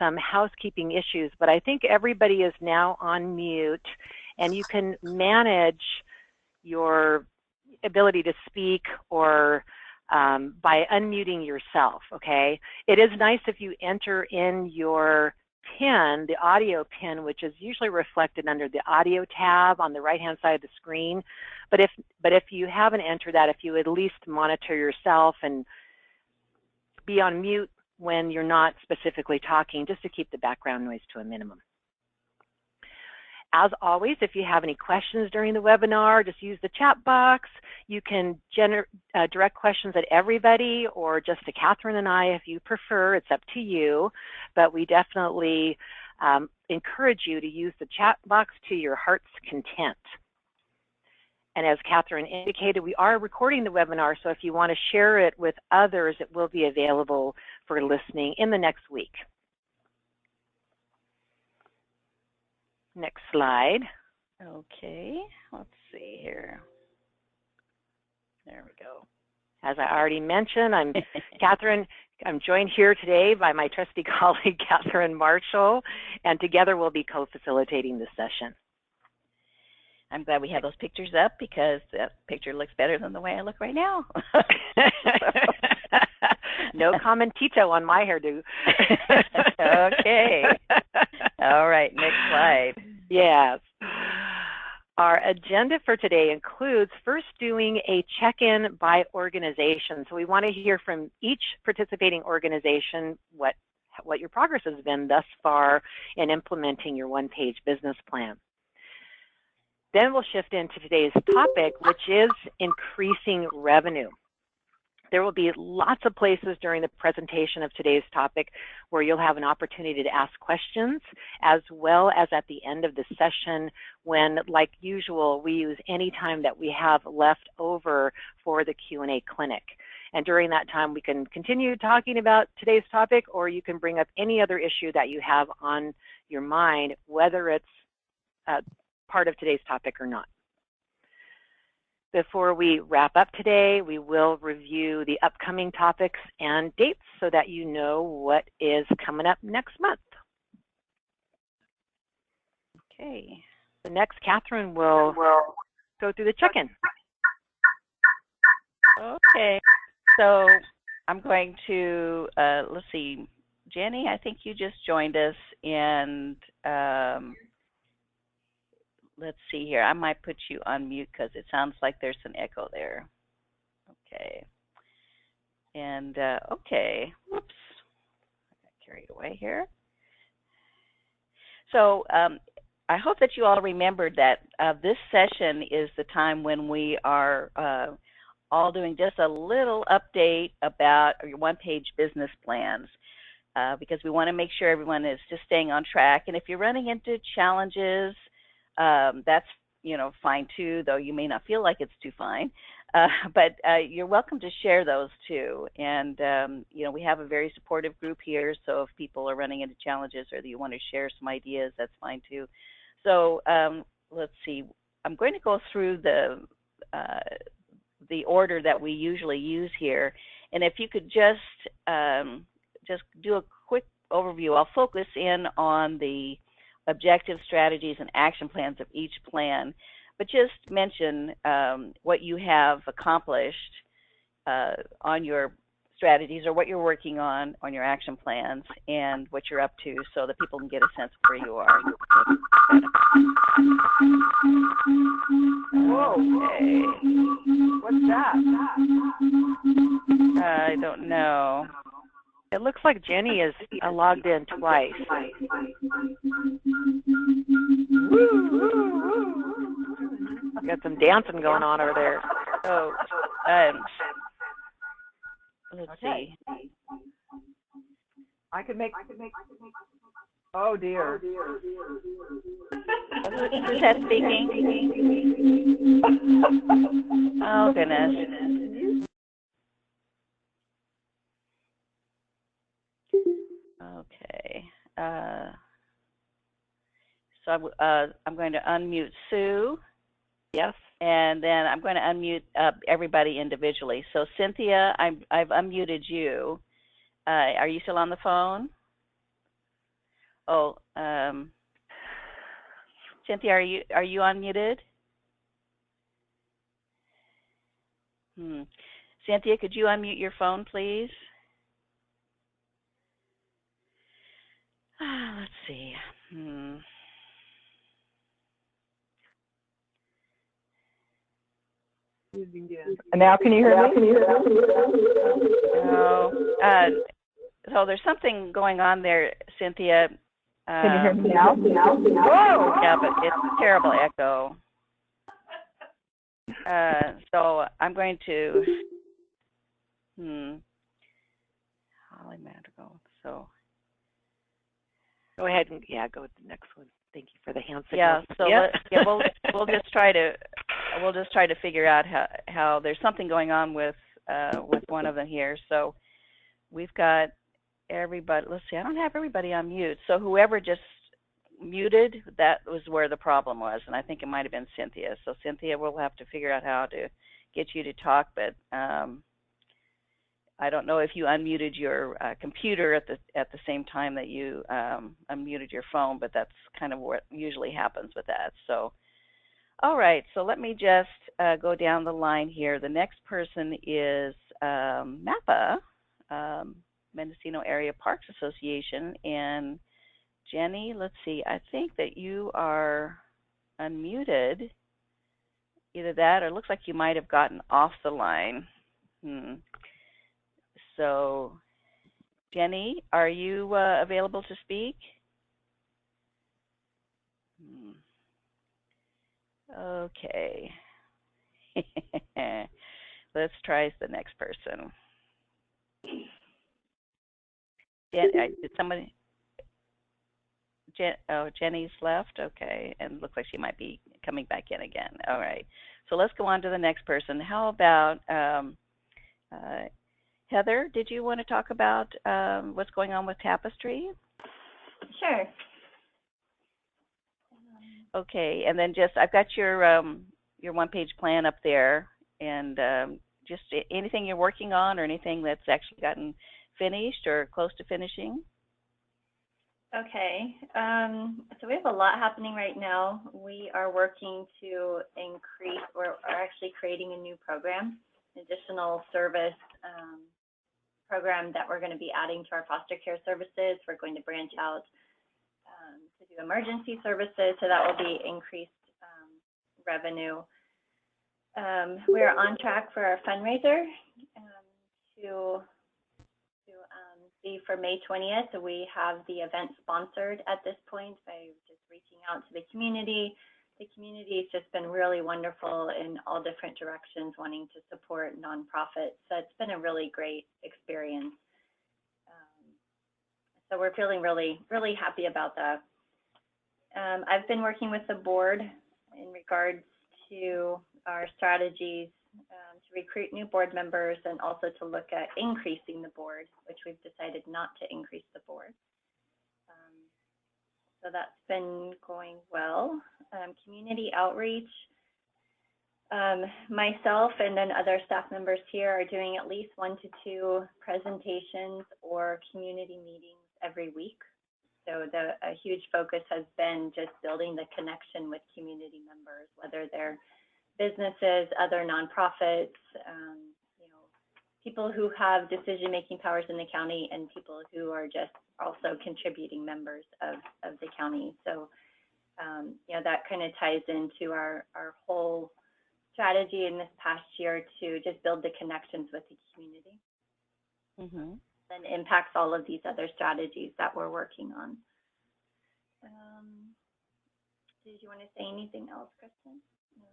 some housekeeping issues, but I think everybody is now on mute, and you can manage your ability to speak or by unmuting yourself, okay? It is nice if you enter in your PIN, the audio PIN, which is usually reflected under the audio tab on the right-hand side of the screen. But if you haven't entered that, if you at least monitor yourself and be on mute when you're not specifically talking, just to keep the background noise to a minimum. As always, if you have any questions during the webinar, just use the chat box. You can direct questions at everybody or just to Catherine and I if you prefer. It's up to you. But we definitely encourage you to use the chat box to your heart's content. And as Catherine indicated, we are recording the webinar, so if you want to share it with others, it will be available for listening in the next week. Next slide. Okay, let's see here. There we go. As I already mentioned, I'm Catherine. I'm joined here today by my trusty colleague, Catherine Marshall, and together we'll be co-facilitating this session. I'm glad we have those pictures up because that picture looks better than the way I look right now. No commentito on my hairdo. Okay. All right, next slide. Yes. Our agenda for today includes first doing a check-in by organization. So we want to hear from each participating organization what your progress has been thus far in implementing your one-page business plan. Then we'll shift into today's topic, which is increasing revenue. There will be lots of places during the presentation of today's topic where you'll have an opportunity to ask questions, as well as at the end of the session when, like usual, we use any time that we have left over for the Q&A clinic. And during that time, we can continue talking about today's topic, or you can bring up any other issue that you have on your mind, whether it's part of today's topic or not. Before we wrap up today, we will review the upcoming topics and dates so that you know what is coming up next month. Okay. The next, Catherine will go through the check-in. Okay. So I'm going to, let's see, Jenny, I think you just joined us, and let's see here. I might put you on mute because it sounds like there's an echo there. Okay. And, okay. Whoops. I got carried away here. So I hope that you all remembered that this session is the time when we are all doing just a little update about your one-page business plans because we want to make sure everyone is just staying on track. And if you're running into challenges, that's, fine too, though you may not feel like it's too fine. But you're welcome to share those too. And, we have a very supportive group here. So if people are running into challenges or that you want to share some ideas, that's fine too. So let's see. I'm going to go through the order that we usually use here. And if you could just do a quick overview, I'll focus in on the objectives, strategies, and action plans of each plan, but just mention what you have accomplished on your strategies or what you're working on your action plans and what you're up to so that people can get a sense of where you are. Okay. What's that? I don't know. It looks like Jenny is logged in twice. We got some dancing going on over there. So, let's see. I could make. Oh dear. Who's that speaking? Oh goodness. Okay. So I'm going to unmute Sue. Yes. And then I'm going to unmute everybody individually. So Cynthia, I've unmuted you. Are you still on the phone? Oh, Cynthia, are you unmuted? Cynthia, could you unmute your phone, please? Let's see. Now, can you hear me? No. So there's something going on there, Cynthia. Can you hear me now? Whoa! Yeah, but it's a terrible echo. So I'm going to. Holly Madrigal. So. Go ahead and go with the next one. Thank you for the hand signal. Yeah. So we'll just try to figure out how there's something going on with one of them here. So we've got everybody. Let's see. I don't have everybody on mute. So whoever just muted, that was where the problem was, and I think it might have been Cynthia. So Cynthia, we'll have to figure out how to get you to talk, but I don't know if you unmuted your computer at the same time that you unmuted your phone, but that's kind of what usually happens with that. So, all right. So let me just go down the line here. The next person is MAPA, Mendocino Area Parks Association, and Jenny, let's see, I think that you are unmuted. Either that or it looks like you might have gotten off the line. So, Jenny, are you available to speak? Okay. Let's try the next person. Did somebody? Jenny's left? Okay, and looks like she might be coming back in again. All right, so let's go on to the next person. How about Heather, did you want to talk about what's going on with Tapestry? Sure. Okay, and then just, I've got your one-page plan up there, and just anything you're working on or anything that's actually gotten finished or close to finishing? Okay, so we have a lot happening right now. We are working to increase, or are actually creating a new program, additional service program that we're going to be adding to our foster care services. We're going to branch out to do emergency services, so that will be increased revenue. We are on track for our fundraiser to be for May 20th. We have the event sponsored at this point by just reaching out to the community. The community has just been really wonderful in all different directions, wanting to support nonprofits. So it's been a really great experience. So we're feeling really, really happy about that. I've been working with the board in regards to our strategies to recruit new board members and also to look at increasing the board, which we've decided not to increase the board. So that's been going well. Community outreach, myself and then other staff members here are doing at least 1 to 2 presentations or community meetings every week. So a huge focus has been just building the connection with community members, whether they're businesses, other nonprofits, people who have decision-making powers in the county, and people who are just also contributing members of the county. So, that kind of ties into our whole strategy in this past year to just build the connections with the community. Mm-hmm. And impacts all of these other strategies that we're working on. Did you want to say anything else, Kristen? No.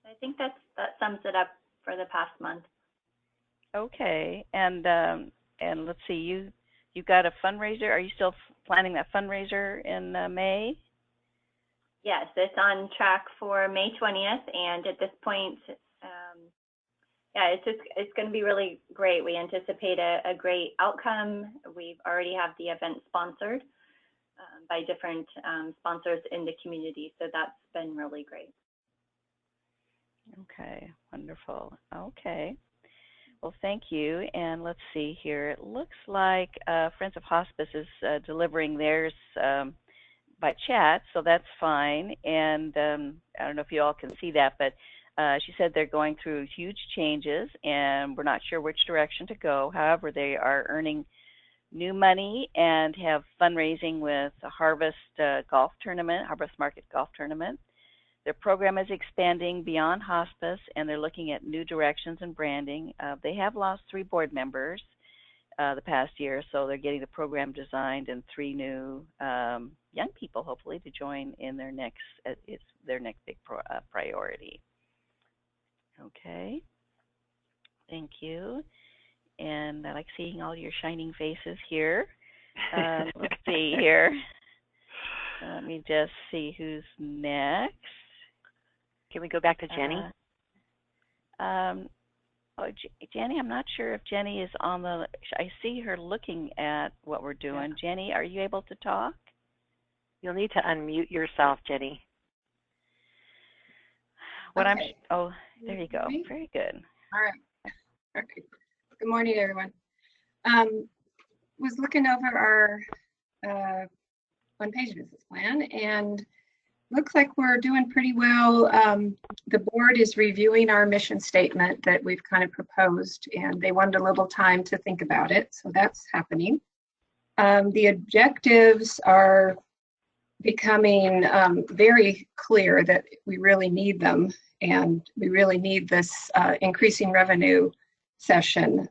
I think that sums it up for the past month. Okay, and let's see, you got a fundraiser. Are you still planning that fundraiser in May? Yes, it's on track for May 20th, and at this point, it's going to be really great. We anticipate a great outcome. We already have the event sponsored by different sponsors in the community, so that's been really great. Okay, wonderful. Okay. Well, thank you. And let's see here. It looks like Friends of Hospice is delivering theirs by chat, so that's fine. And I don't know if you all can see that, but she said they're going through huge changes, and we're not sure which direction to go. However, they are earning new money and have fundraising with the Harvest Golf Tournament, Harvest Market Golf Tournament. Their program is expanding beyond hospice, and they're looking at new directions and branding. They have lost 3 board members the past year, so they're getting the program designed and 3 new young people, hopefully, to join in their next big priority. Okay, thank you. And I like seeing all your shining faces here. Let's see here. Let me just see who's next. Can we go back to Jenny? Jenny, I'm not sure if Jenny is on the, I see her looking at what we're doing. Yeah. Jenny, are you able to talk? You'll need to unmute yourself, Jenny. Okay. Oh, there you go. Very good. All right. Okay. Good morning, everyone. Was looking over our one-page business plan, and looks like we're doing pretty well. The board is reviewing our mission statement that we've kind of proposed, and they wanted a little time to think about it, so that's happening. The objectives are becoming very clear that we really need them, and we really need this increasing revenue session.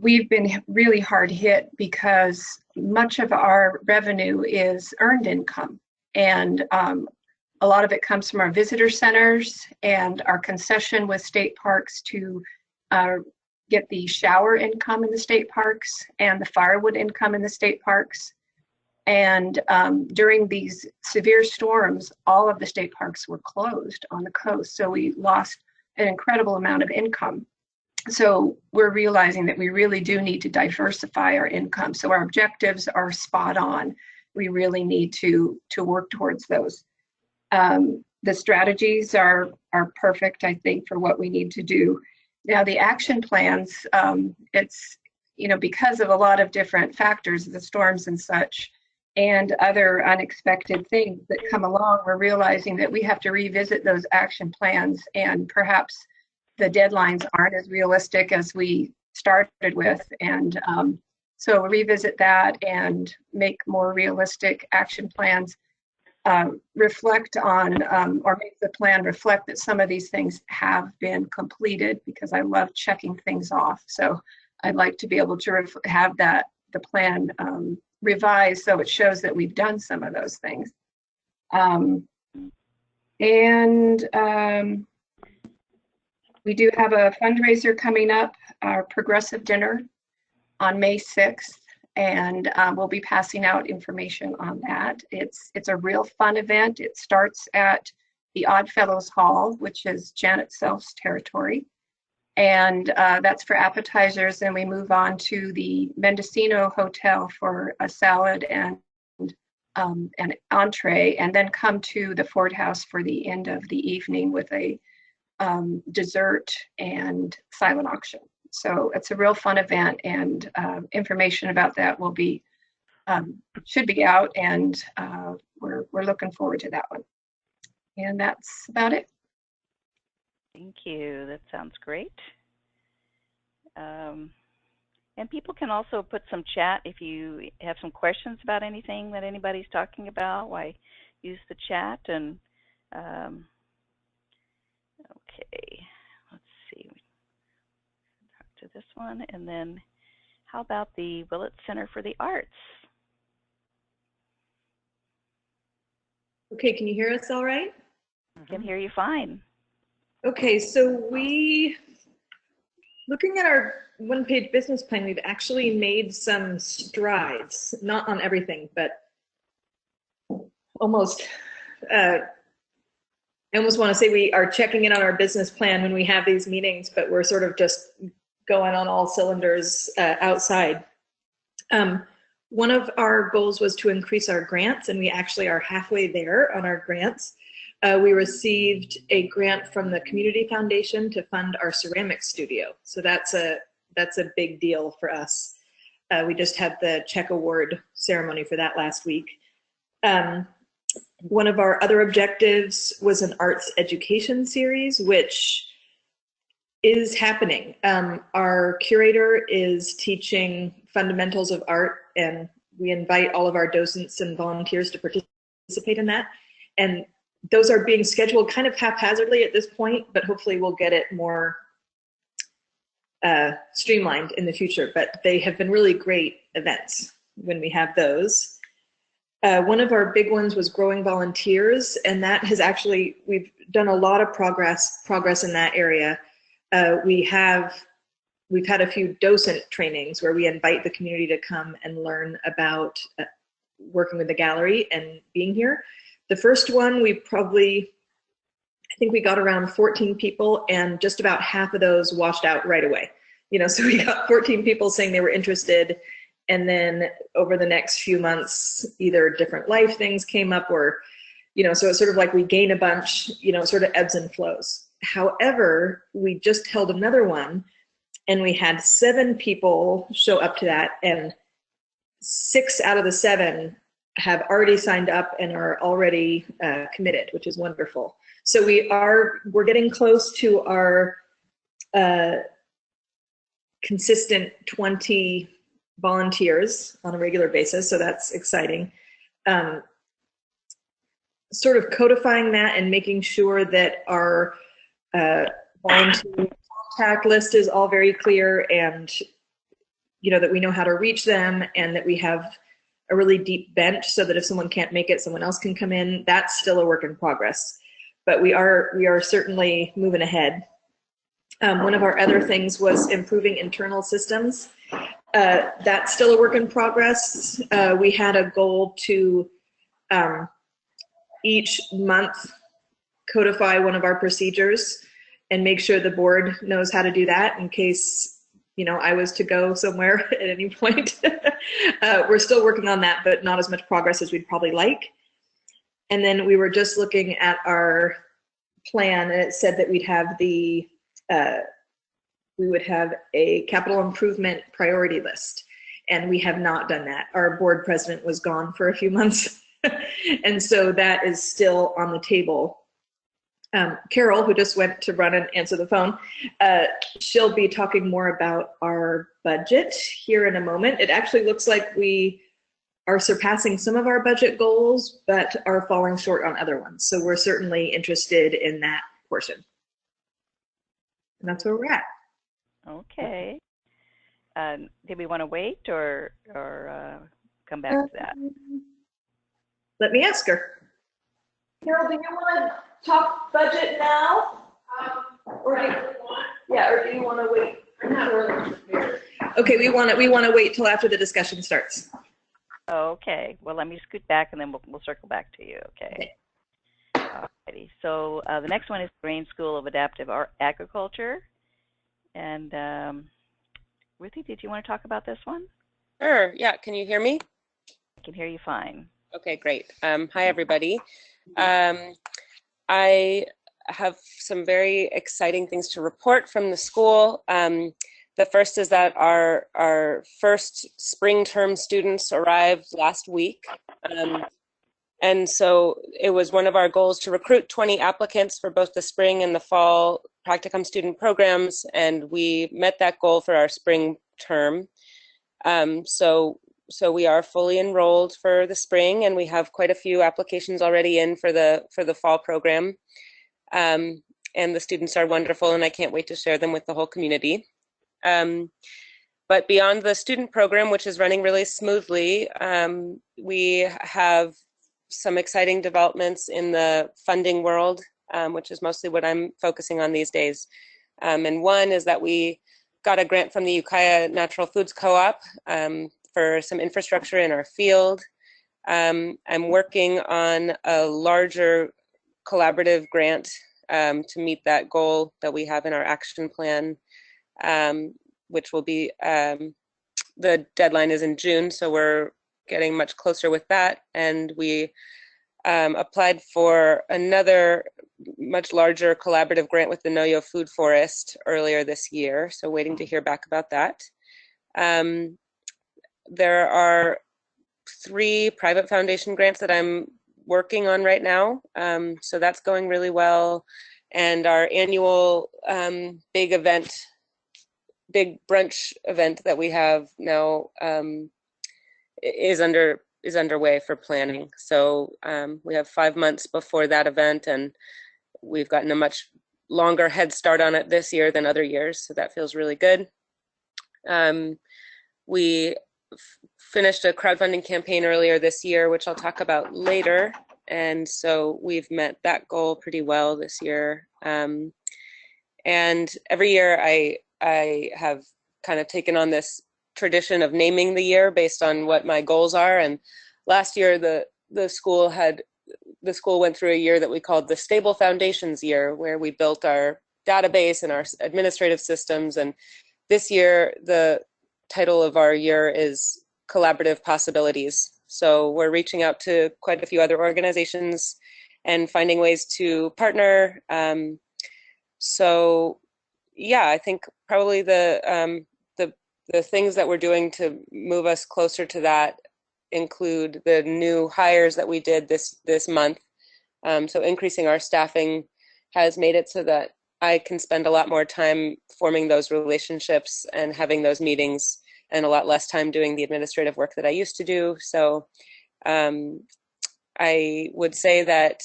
We've been really hard hit because much of our revenue is earned income, and a lot of it comes from our visitor centers and our concession with state parks to get the shower income in the state parks and the firewood income in the state parks. And during these severe storms, all of the state parks were closed on the coast, so we lost an incredible amount of income. So we're realizing that we really do need to diversify our income. So our objectives are spot on. We really need to work towards those. The strategies are perfect, I think, for what we need to do. Now the action plans, it's, because of a lot of different factors, the storms and such, and other unexpected things that come along, we're realizing that we have to revisit those action plans, and perhaps the deadlines aren't as realistic as we started with. And so revisit that and make more realistic action plans, reflect on, or make the plan reflect that some of these things have been completed, because I love checking things off. So I'd like to be able to have the plan revised so it shows that we've done some of those things. We do have a fundraiser coming up, our Progressive Dinner on May 6th, and we'll be passing out information on that. It's a real fun event. It starts at the Oddfellows Hall, which is Janet Self's territory, and that's for appetizers. And we move on to the Mendocino Hotel for a salad and an entree, and then come to the Ford House for the end of the evening with a dessert and silent auction. So it's a real fun event, and information about that will be should be out, and we're looking forward to that one. And that's about it. Thank you. That sounds great. And people can also put some chat if you have some questions about anything that anybody's talking about. Why use the chat? And okay, let's see. Talk to this one, and then how about the Willett Center for the Arts? Okay, can you hear us all right? I can hear you fine. Okay, so looking at our one-page business plan, we've actually made some strides, not on everything, but almost. I almost want to say we are checking in on our business plan when we have these meetings, but we're sort of just going on all cylinders outside. One of our goals was to increase our grants, and we actually are halfway there on our grants. we received a grant from the Community Foundation to fund our ceramics studio. So that's a big deal for us. We just had the check award ceremony for that last week. One of our other objectives was an arts education series, which is happening. Our curator is teaching fundamentals of art, and we invite all of our docents and volunteers to participate in that. And those are being scheduled kind of haphazardly at this point, but hopefully we'll get it more streamlined in the future. But they have been really great events when we have those. One of our big ones was growing volunteers, and that has actually, we've done a lot of progress in that area. We've had a few docent trainings where we invite the community to come and learn about working with the gallery and being here. The first one, I think we got around 14 people, and just about half of those washed out right away. So we got 14 people saying they were interested, and then over the next few months, either different life things came up, or, so it's sort of like we gain a bunch, it sort of ebbs and flows. However, we just held another one, and we had 7 people show up to that, and 6 out of the 7 have already signed up and are already committed, which is wonderful. So we're getting close to our consistent 20 volunteers on a regular basis, so that's exciting. Sort of codifying that and making sure that our volunteer contact list is all very clear, and that we know how to reach them, and that we have a really deep bench so that if someone can't make it, someone else can come in. That's still a work in progress, but we are certainly moving ahead. One of our other things was improving internal systems. That's still a work in progress. We had a goal to each month codify one of our procedures and make sure the board knows how to do that in case I was to go somewhere at any point. We're still working on that, but not as much progress as we'd probably like. And then we were just looking at our plan, and it said that we would have a capital improvement priority list, and we have not done that. Our board president was gone for a few months, and so that is still on the table. Carol, who just went to run and answer the phone, she'll be talking more about our budget here in a moment. It actually looks like we are surpassing some of our budget goals, but are falling short on other ones. So we're certainly interested in that portion. And that's where we're at. Okay. Did we want to wait or come back to that? Let me ask her. Carol, do you want to talk budget now? Or do you want to wait? I'm not really prepared. Okay, we want to wait till after the discussion starts. Okay. Well, let me scoot back, and then we'll circle back to you. Okay. Alrighty. So the next one is Grain School of Adaptive Agriculture. And Ruthie, did you want to talk about this one? Sure. Yeah. Can you hear me? I can hear you fine. Okay, great. Hi, everybody. I have some very exciting things to report from the school. The first is that our first spring term students arrived last week. And so it was one of our goals to recruit 20 applicants for both the spring and the fall practicum student programs, and we met that goal for our spring term. So we are fully enrolled for the spring, and we have quite a few applications already in for the fall program. And the students are wonderful, and I can't wait to share them with the whole community. But beyond the student program, which is running really smoothly, we have some exciting developments in the funding world, which is mostly what I'm focusing on these days. And one is that we got a grant from the Ukiah Natural Foods Co-op for some infrastructure in our field. I'm working on a larger collaborative grant to meet that goal that we have in our action plan, which will be, the deadline is in June, so we're getting much closer with that. And we applied for another much larger collaborative grant with the Noyo Food Forest earlier this year, so waiting to hear back about that. There are 3 private foundation grants that I'm working on right now, so that's going really well. And our annual big brunch event that we have now is underway for planning. So we have 5 months before that event, and we've gotten a much longer head start on it this year than other years, so that feels really good. We finished a crowdfunding campaign earlier this year, which I'll talk about later, and so we've met that goal pretty well this year. And every year I have kind of taken on this tradition of naming the year based on what my goals are, and last year the school went through a year that we called the Stable Foundations Year, where we built our database and our administrative systems, and this year the title of our year is Collaborative Possibilities. So we're reaching out to quite a few other organizations and finding ways to partner. So yeah, I think probably the things that we're doing to move us closer to that include the new hires that we did this month. So increasing our staffing has made it so that I can spend a lot more time forming those relationships and having those meetings, and a lot less time doing the administrative work that I used to do. So I would say that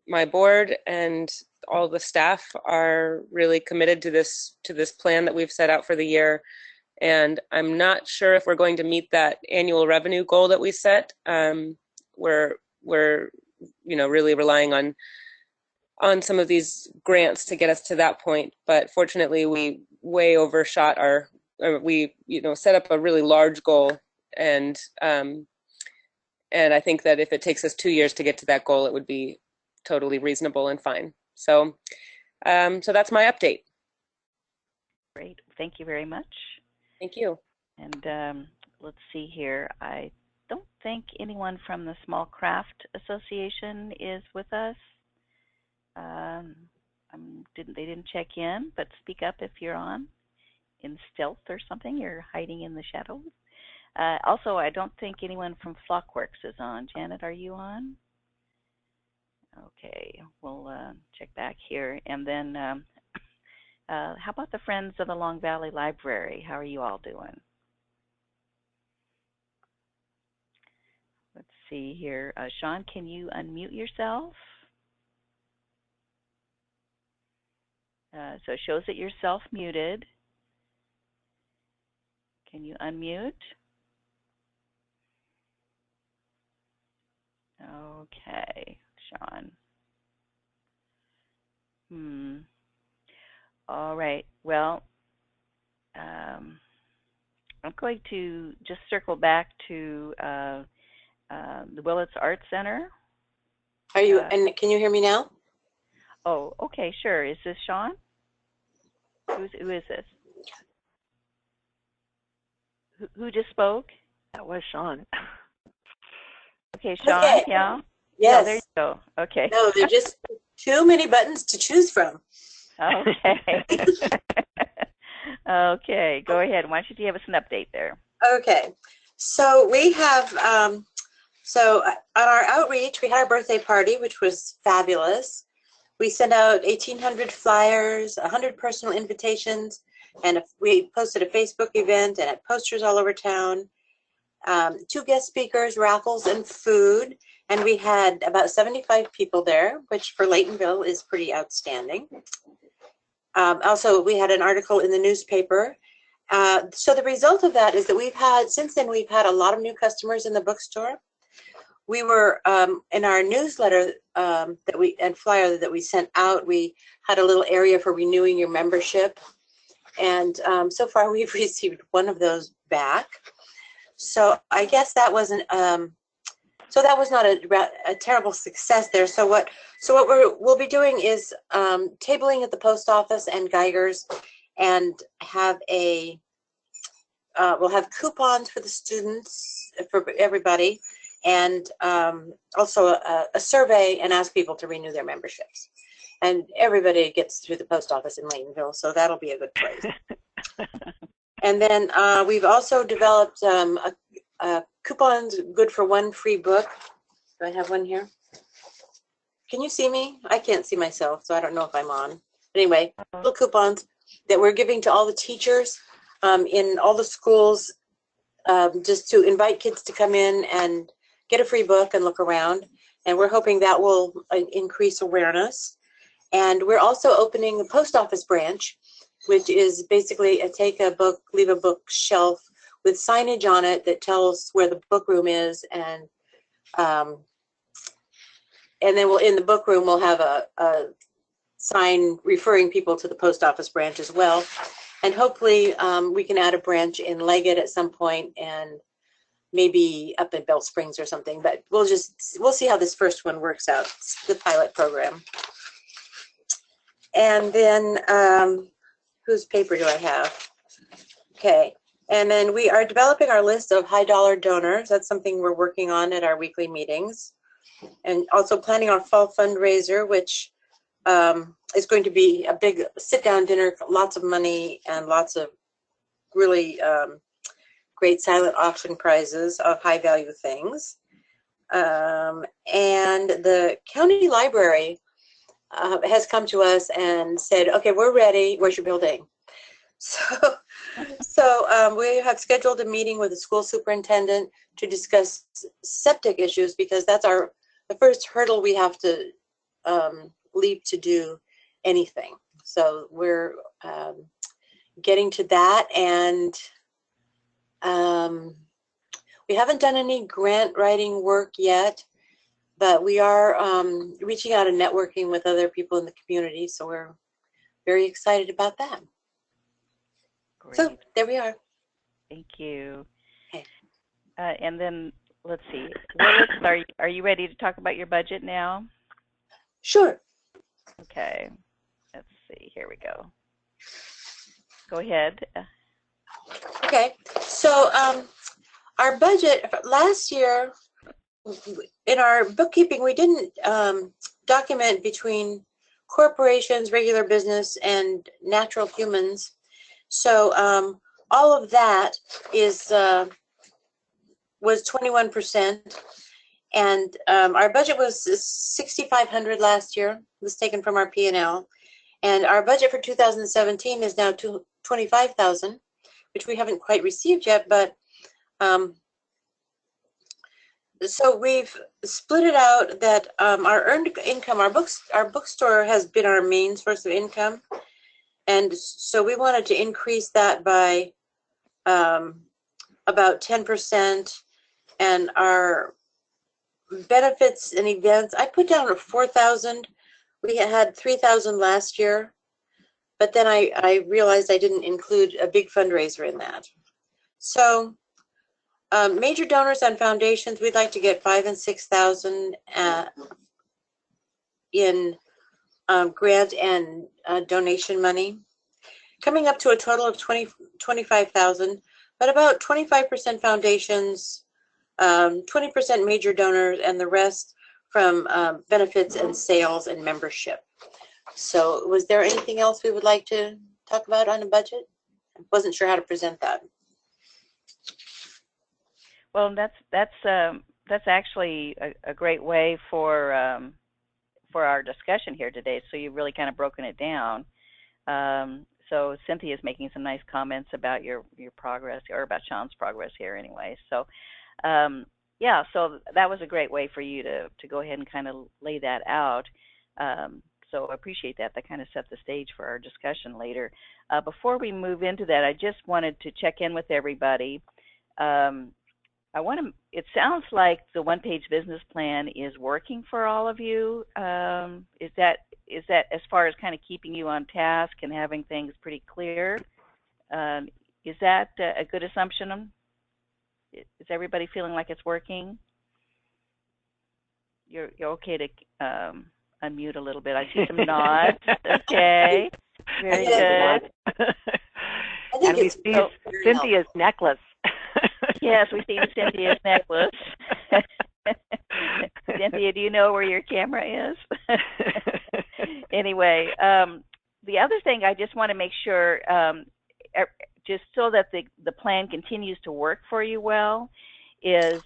my board and all the staff are really committed to this plan that we've set out for the year. And I'm not sure if we're going to meet that annual revenue goal that we set. We're really relying on some of these grants to get us to that point. But fortunately, we way overshot we set up a really large goal, and I think that if it takes us 2 years to get to that goal, it would be totally reasonable and fine. So that's my update. Great, thank you very much. Thank you. And let's see here. I don't think anyone from the Small Craft Association is with us. They didn't check in, but speak up if you're on in stealth or something. You're hiding in the shadows. Also, I don't think anyone from Flockworks is on. Janet, are you on? Okay, we'll check back here. And then how about the Friends of the Long Valley Library? How are you all doing? Let's see here. Sean, can you unmute yourself? So it shows that you're self-muted. Can you unmute? Okay, Sean. All right. Well, I'm going to just circle back to the Willits Art Center. Are you? And can you hear me now? Oh, okay, sure. Is this Sean? Who is this? Who just spoke? That was Sean. Okay, Sean. Okay. Yeah. Yes. Oh, there you go. Okay. No, there are just too many buttons to choose from. Okay. Okay, go ahead. Why don't you give us an update there? Okay. So we have, so on our outreach, we had our birthday party, which was fabulous. We sent out 1,800 flyers, 100 personal invitations, and we posted a Facebook event and had posters all over town. 2 guest speakers, raffles, and food. And we had about 75 people there, which for Laytonville is pretty outstanding. Also, we had an article in the newspaper. So the result of that is that since then, we've had a lot of new customers in the bookstore. We were, in our newsletter and flyer that we sent out, we had a little area for renewing your membership. And so far, we've received 1 of those back. So I guess that wasn't, so that was not a terrible success there. So what we'll be doing is tabling at the post office and Geiger's, and have we'll have coupons for the students, for everybody, and also a survey and ask people to renew their memberships. And everybody gets through the post office in Laytonville, so that'll be a good place. And then we've also developed coupons good for one free book. Do I have one here? Can you see me? I can't see myself, so I don't know if I'm on. Anyway, little coupons that we're giving to all the teachers in all the schools, just to invite kids to come in and get a free book and look around. And we're hoping that will increase awareness. And we're also opening a post office branch, which is basically a take a book, leave a book shelf with signage on it that tells where the book room is. And then we'll, in the book room, we'll have a sign referring people to the post office branch as well. And hopefully we can add a branch in Leggett at some point, and maybe up in Bell Springs or something. But we'll see how this first one works out. It's the pilot program. And then whose paper do I have? Okay. And then we are developing our list of high dollar donors. That's something we're working on at our weekly meetings. And also planning our fall fundraiser, which is going to be a big sit-down dinner, lots of money and lots of really great silent auction prizes of high-value things. And the county library has come to us and said, okay, we're ready. Where's your building? So we have scheduled a meeting with the school superintendent to discuss septic issues, because that's the first hurdle we have to leap to do anything. So we're getting to that, and we haven't done any grant writing work yet, but we are reaching out and networking with other people in the community, so we're very excited about that. Great. So there we are. Thank you. Okay. And then let's see. Willis, are you ready to talk about your budget now? Sure. Okay. Let's see. Here we go. Go ahead. Okay. So our budget last year, in our bookkeeping, we didn't document between corporations, regular business, and natural humans. So all of that was 21%, and our budget was $6,500 last year. It was taken from our P&L, and our budget for 2017 is now $25,000, which we haven't quite received yet. But so we've split it out that our earned income, our bookstore has been our main source of income. And so we wanted to increase that by about 10%, and our benefits and events, I put down 4,000. We had 3,000 last year, but then I realized I didn't include a big fundraiser in that. So major donors and foundations, we'd like to get 5,000 and 6,000 in grant and donation money, coming up to a total of 25,000, but about 25% foundations, 20% major donors, and the rest from benefits and sales and membership. So was there anything else we would like to talk about on the budget? I wasn't sure how to present that. Well, that's actually a great way for our discussion here today. So you've really kind of broken it down. So Cynthia's making some nice comments about your progress, or about Sean's progress here anyway. So yeah, so that was a great way for you to go ahead and kind of lay that out. So I appreciate that. That kind of set the stage for our discussion later. Before we move into that, I just wanted to check in with everybody. It sounds like the one-page business plan is working for all of you. Is that as far as kind of keeping you on task and having things pretty clear? Is that a good assumption? Is everybody feeling like it's working? You're okay to unmute a little bit. I see some nods. Okay, very good. And we see Cynthia's necklace. Yes, we see Cynthia's necklace. do you know where your camera is? Anyway, the other thing I just want to make sure, just so that the plan continues to work for you well, is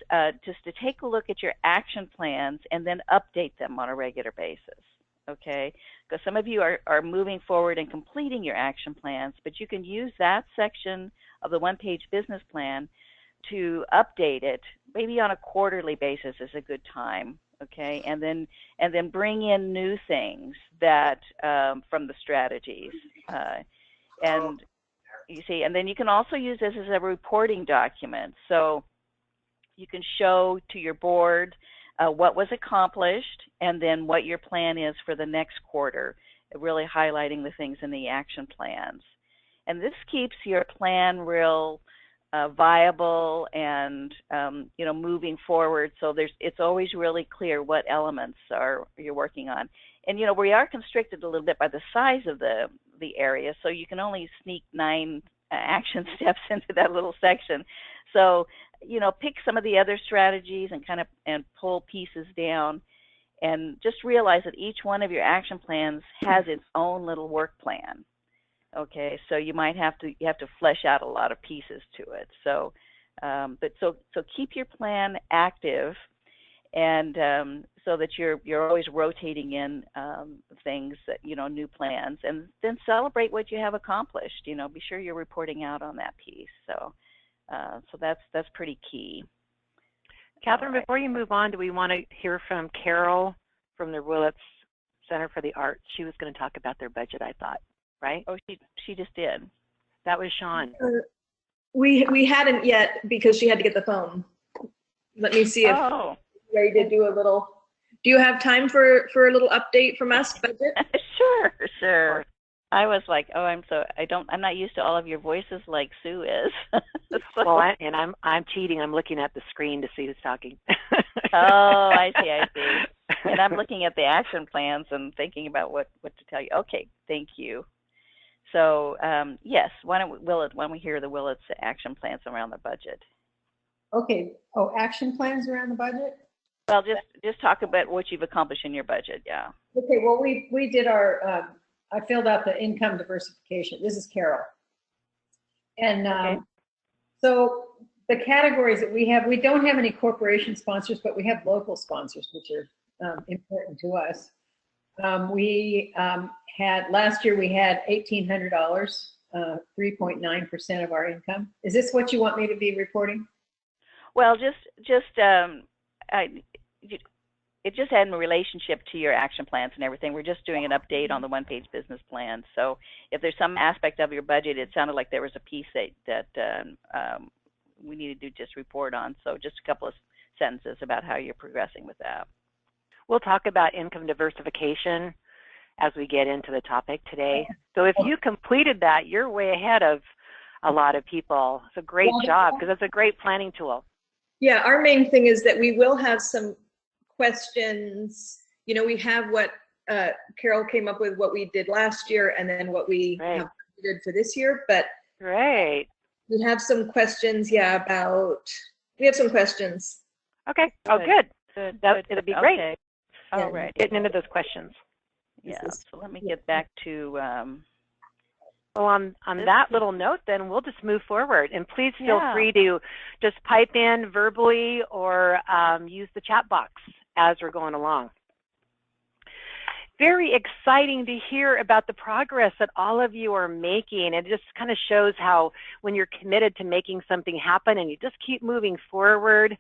just to take a look at your action plans and then update them on a regular basis, okay? Because some of you are moving forward and completing your action plans, but you can use that section of the one-page business plan to update it, maybe on a quarterly basis is a good time, okay? And then bring in new things that from the strategies, and you see, and then you can also use this as a reporting document. So you can show to your board what was accomplished and then what your plan is for the next quarter, really highlighting the things in the action plans. And this keeps your plan real viable and you know, moving forward. So it's always really clear what elements you're working on. And you know, we are constricted a little bit by the size of the area, so you can only sneak 9 action steps into that little section. So you know, pick some of the other strategies and pull pieces down, and just realize that each one of your action plans has its own little work plan. Okay, so you might have to flesh out a lot of pieces to it. So, so keep your plan active, and so that you're always rotating in things that, you know, new plans, and then celebrate what you have accomplished. You know, be sure you're reporting out on that piece. So, so that's pretty key. Catherine, before you move on, do we want to hear from Carol from the Willits Center for the Arts? She was going to talk about their budget, I thought, right? Oh, she just did. That was Sean. We hadn't yet because she had to get the phone. Let me see if you're ready to do a little. Do you have time for a little update from us, budget? Sure. I was like, oh, I'm not used to all of your voices like Sue is. So. Well, I'm cheating. I'm looking at the screen to see who's talking. Oh, I see. And I'm looking at the action plans and thinking about what to tell you. Okay, thank you. So yes, why don't we hear the Willits action plans around the budget? Okay. Oh, action plans around the budget? Well, just talk about what you've accomplished in your budget. Yeah. Okay. Well, we did our. I filled out the income diversification. This is Carol. And okay. So the categories that we don't have any corporation sponsors, but we have local sponsors, which are important to us. We had, last year we had $1,800, 3.9% of our income. Is this what you want me to be reporting? Well, it just had a relationship to your action plans and everything. We're just doing an update on the one-page business plan. So if there's some aspect of your budget, it sounded like there was a piece that we needed to just report on. So just a couple of sentences about how you're progressing with that. We'll talk about income diversification as we get into the topic today. So if you completed that, you're way ahead of a lot of people. It's a great job because it's a great planning tool. Yeah, our main thing is that we will have some questions. You know, we have what Carol came up with, what we did last year, and then what we have did for this year. But we have some questions. Yeah, we have some questions. Okay. Oh, good. It'll be great. Okay. All right. Getting into those questions. Yeah. So let me get back to. Well, on that little note, then we'll just move forward. And please feel free to just pipe in verbally or use the chat box as we're going along. Very exciting to hear about the progress that all of you are making. It just kind of shows how when you're committed to making something happen and you just keep moving forward,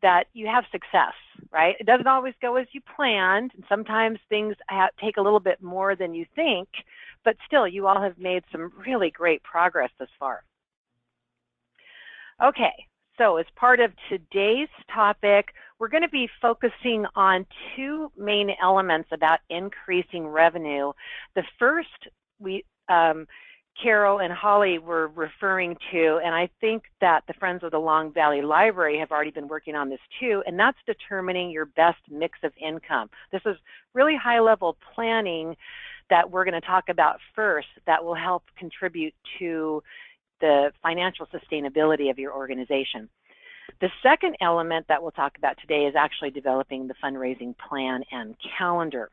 that you have success, right? It doesn't always go as you planned. And sometimes things take a little bit more than you think, but still you all have made some really great progress thus far. Okay, so as part of today's topic, we're going to be focusing on 2 main elements about increasing revenue. The first, Carol and Holly were referring to, and I think that the Friends of the Long Valley Library have already been working on this too, and that's determining your best mix of income. This is really high-level planning that we're going to talk about first that will help contribute to the financial sustainability of your organization. The second element that we'll talk about today is actually developing the fundraising plan and calendar.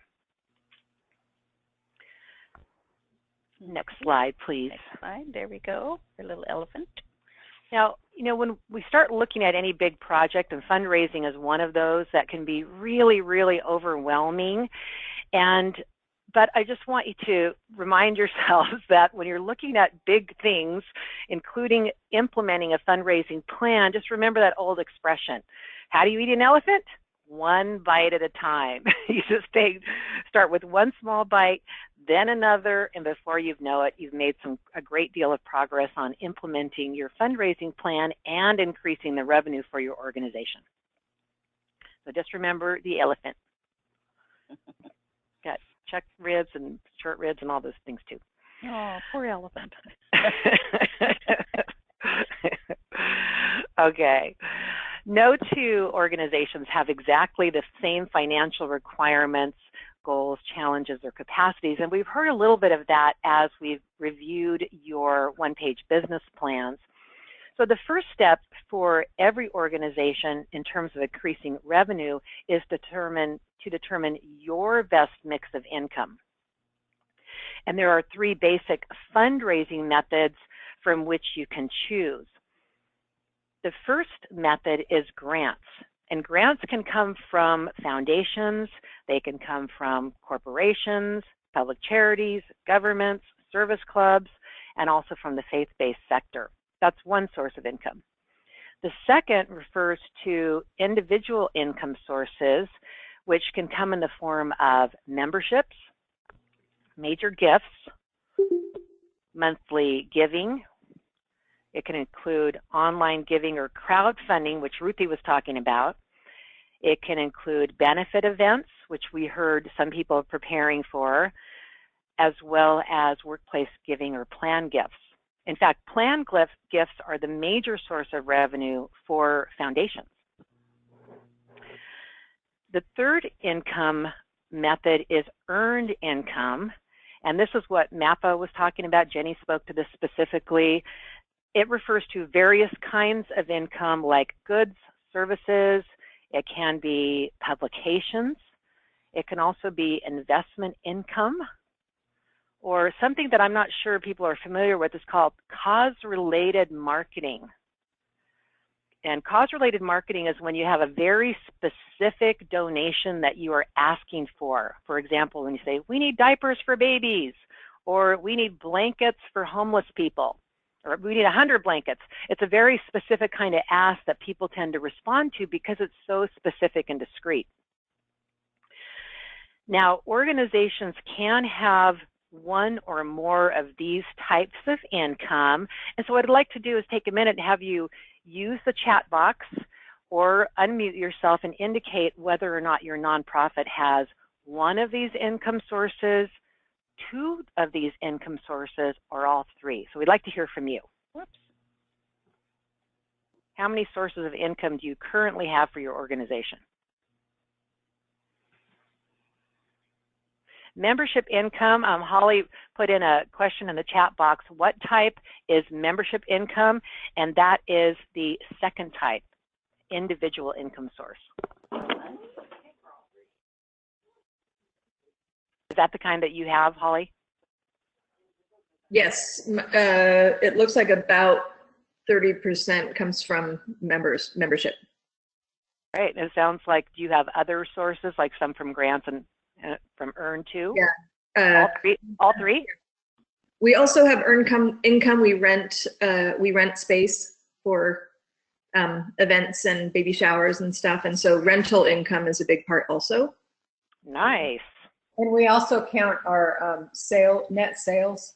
Next slide, please. Next slide. There we go. Our little elephant. Now, you know, when we start looking at any big project, and fundraising is one of those that can be really, really overwhelming. But I just want you to remind yourselves that when you're looking at big things, including implementing a fundraising plan, just remember that old expression. How do you eat an elephant? One bite at a time. You just start with one small bite, then another, and before you know it, you've made a great deal of progress on implementing your fundraising plan and increasing the revenue for your organization. So just remember the elephant. Got chuck ribs and short ribs and all those things too. Oh, poor elephant. Okay. No two organizations have exactly the same financial requirements, goals, challenges, or capacities, and we've heard a little bit of that as we've reviewed your one-page business plans. So the first step for every organization in terms of increasing revenue is to determine your best mix of income. And there are three basic fundraising methods from which you can choose. The first method is grants, and grants can come from foundations, they can come from corporations, public charities, governments, service clubs, and also from the faith-based sector. That's one source of income. The second refers to individual income sources, which can come in the form of memberships, major gifts, monthly giving. It can include online giving or crowdfunding, which Ruthie was talking about. It can include benefit events, which we heard some people are preparing for, as well as workplace giving or plan gifts. In fact, plan gifts are the major source of revenue for foundations. The third income method is earned income, and this is what MAPA was talking about. Jenny spoke to this specifically. It refers to various kinds of income like goods, services. It can be publications. It can also be investment income, or something that I'm not sure people are familiar with is called cause-related marketing. And cause-related marketing is when you have a very specific donation that you are asking for. For example, when you say, we need diapers for babies, or we need blankets for homeless people, or we need 100 blankets. It's a very specific kind of ask that people tend to respond to because it's so specific and discreet. Now, organizations can have one or more of these types of income. And so what I'd like to do is take a minute and have you use the chat box or unmute yourself and indicate whether or not your nonprofit has one of these income sources, two of these income sources, or all three. So we'd like to hear from you. Whoops. How many sources of income do you currently have for your organization? Membership income, Holly put in a question in the chat box. What type is membership income? And that is the second type, individual income source. Is that the kind that you have, Holly? Yes, it looks like about 30% comes from membership. Right, it sounds like, do you have other sources, like some from grants and from Earn too? Yeah. All three? We also have earned income. We rent space for events and baby showers and stuff, and so rental income is a big part also. Nice. And we also count our net sales.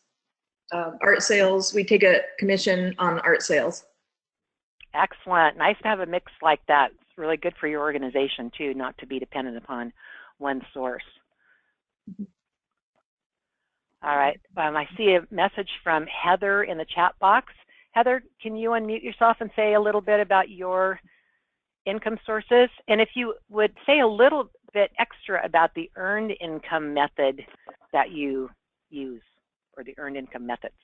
Art sales, we take a commission on art sales. Excellent. Nice to have a mix like that. It's really good for your organization too, not to be dependent upon one source. All right, I see a message from Heather in the chat box. Heather, can you unmute yourself and say a little bit about your income sources? And if you would say a little bit extra about the earned income method that you use, or the earned income methods.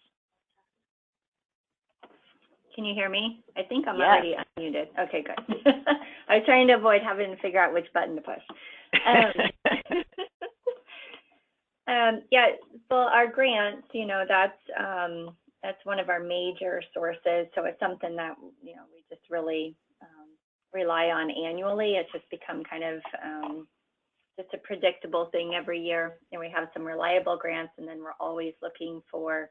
Can you hear me? I think I'm Yes. already unmuted. Okay, good. I was trying to avoid having to figure out which button to push. Yeah, well, our grants, you know, that's one of our major sources. So it's something that, you know, we just really rely on annually. It's just become kind of just a predictable thing every year. And we have some reliable grants, and then we're always looking for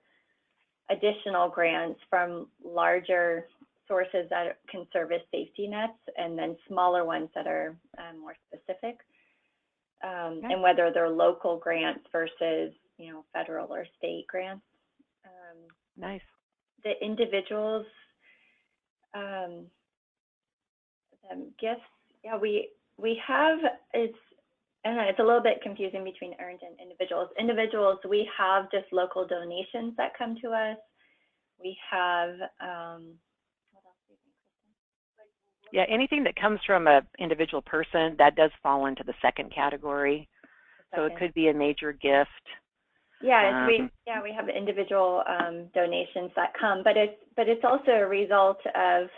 additional grants from larger sources that can serve as safety nets, and then smaller ones that are more specific. Okay. And whether they're local grants versus, you know, federal or state grants. Nice. The individuals, gifts, yeah, we have, I don't know, it's a little bit confusing between earned and individuals. Individuals, we have just local donations that come to us. We have, what else do you think, Kristen? Yeah, anything that comes from an individual person, that does fall into the second category. So it could be a major gift. Yeah, we have individual donations that come, but it's also a result of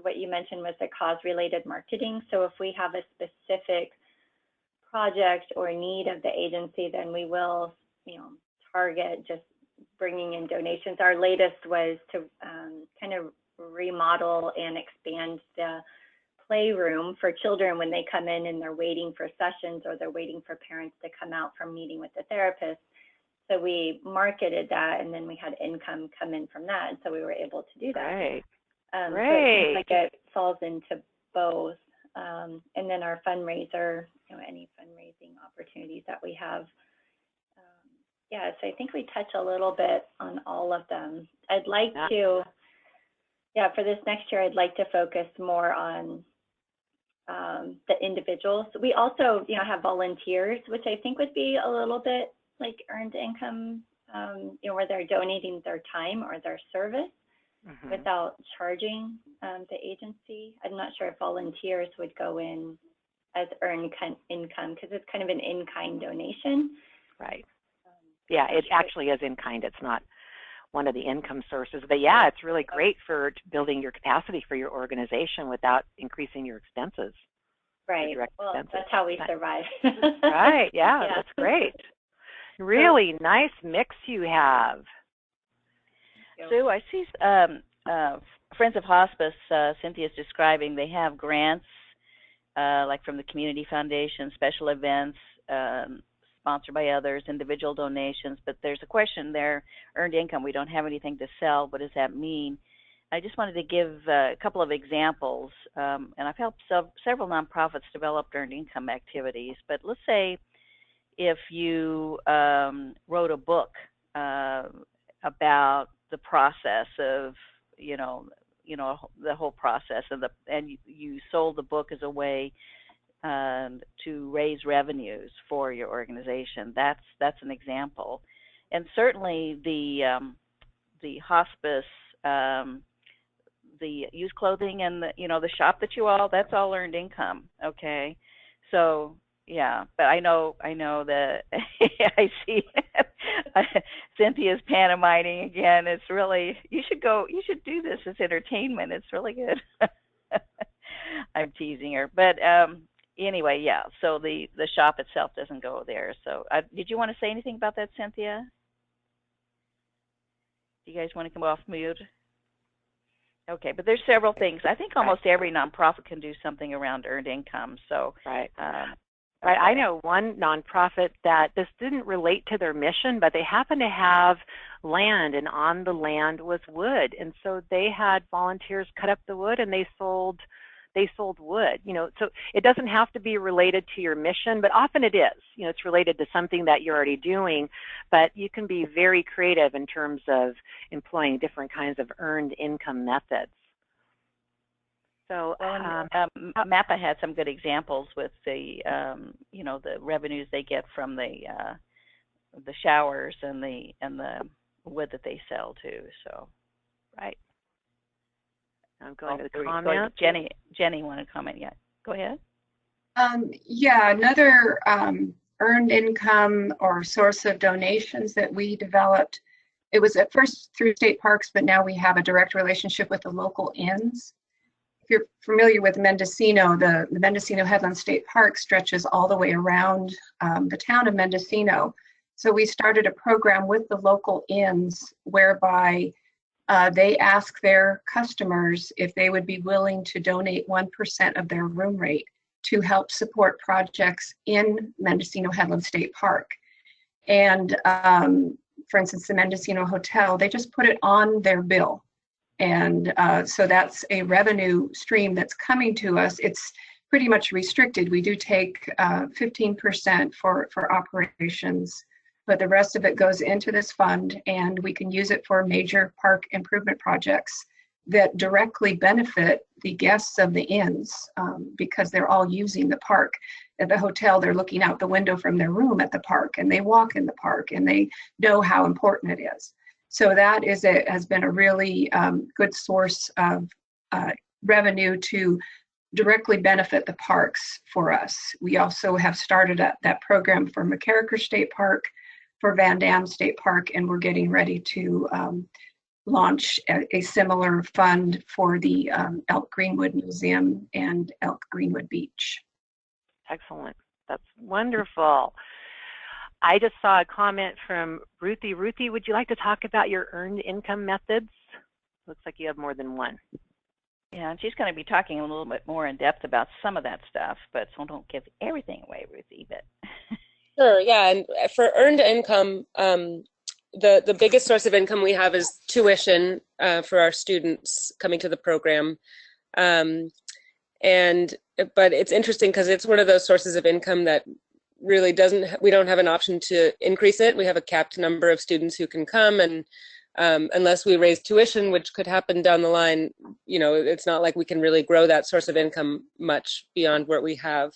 what you mentioned was the cause-related marketing. So if we have a specific project or need of the agency, then we will, you know, target just bringing in donations. Our latest was to kind of remodel and expand the playroom for children when they come in and they're waiting for sessions, or they're waiting for parents to come out from meeting with the therapist. So we marketed that, and then we had income come in from that, and so we were able to do that. Right. So it seems like it falls into both. And then our fundraiser, you know, any fundraising opportunities that we have. Yeah, so I think we touch a little bit on all of them. I'd like to, for this next year, I'd like to focus more on the individuals. We also, you know, have volunteers, which I think would be a little bit like earned income, you know, where they're donating their time or their service without charging the agency. I'm not sure if volunteers would go in as earned income, because it's kind of an in-kind donation. Right. Yeah, it actually is in kind. It's not one of the income sources. But yeah, it's really great for building your capacity for your organization without increasing your expenses. Right. Well, that's how we survive. Right. Yeah, that's great. Really nice mix you have. Sue, I see Friends of Hospice, Cynthia's describing, they have grants like from the Community Foundation, special events, sponsored by others, individual donations, but there's a question there, earned income, we don't have anything to sell, what does that mean? I just wanted to give a couple of examples, and I've helped several nonprofits develop earned income activities, but let's say if you wrote a book about the process of, you know, the whole process, and you sold the book as a way to raise revenues for your organization. That's an example, and certainly the hospice, the used clothing, and the shop that that's all earned income. Okay, so yeah, but I know that I see Cynthia's pantomiming again. It's really, you should do this as entertainment. It's really good. I'm teasing her, but anyway, yeah. So the shop itself doesn't go there. So did you want to say anything about that, Cynthia? Do you guys want to come off mute? Okay, but there's several things. I think almost every nonprofit can do something around earned income. So right. Right. I know one nonprofit that this didn't relate to their mission, but they happen to have land, and on the land was wood, and so they had volunteers cut up the wood, and they sold wood. So it doesn't have to be related to your mission, but often it is. It's related to something that you're already doing, but you can be very creative in terms of employing different kinds of earned income methods. So MAPA had some good examples with the the revenues they get from the showers and the wood that they sell too. So right. I'm going to the comments. Jenny wanted to comment yet? Go ahead. Yeah, another earned income or source of donations that we developed it was at first through state parks, but now we have a direct relationship with the local inns. If you're familiar with Mendocino, the Mendocino Headland State Park stretches all the way around the town of Mendocino. So we started a program with the local inns whereby they ask their customers if they would be willing to donate 1% of their room rate to help support projects in Mendocino Headland State Park. And for instance, the Mendocino Hotel, they just put it on their bill. And so that's a revenue stream that's coming to us. It's pretty much restricted. We do take 15% for operations, but the rest of it goes into this fund, and we can use it for major park improvement projects that directly benefit the guests of the inns because they're all using the park. At the hotel, they're looking out the window from their room at the park, and they walk in the park, and they know how important it is. So that has been a really good source of revenue to directly benefit the parks for us. We also have started that program for McCarraker State Park, for Van Dam State Park, and we're getting ready to launch a similar fund for the Elk Greenwood Museum and Elk Greenwood Beach. Excellent. That's wonderful. I just saw a comment from Ruthie. Ruthie, would you like to talk about your earned income methods? Looks like you have more than one. Yeah, and she's going to be talking a little bit more in depth about some of that stuff, but so don't give everything away, Ruthie. But Sure, yeah, and for earned income, the biggest source of income we have is tuition for our students coming to the program. But it's interesting because it's one of those sources of income that really we don't have an option to increase it. We have a capped number of students who can come, and unless we raise tuition, which could happen down the line, it's not like we can really grow that source of income much beyond what we have.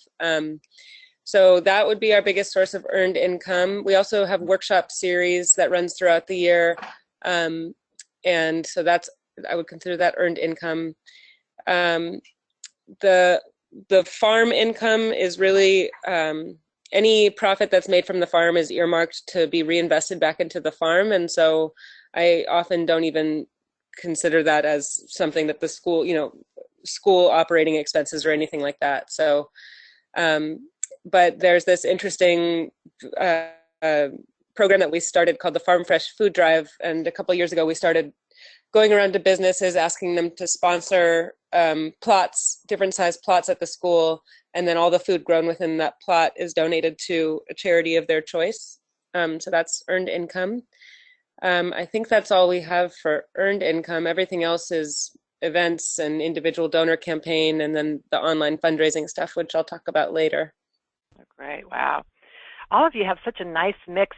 So that would be our biggest source of earned income. We also have workshop series that runs throughout the year. And so I would consider that earned income. The farm income is really, any profit that's made from the farm is earmarked to be reinvested back into the farm. And so I often don't even consider that as something that the school, school operating expenses or anything like that. So, but there's this interesting program that we started called the Farm Fresh Food Drive. And a couple of years ago, we started going around to businesses, asking them to sponsor plots, different size plots at the school. And then all the food grown within that plot is donated to a charity of their choice. So that's earned income. I think that's all we have for earned income. Everything else is events and individual donor campaign, and then the online fundraising stuff, which I'll talk about later. Great, wow. All of you have such a nice mix.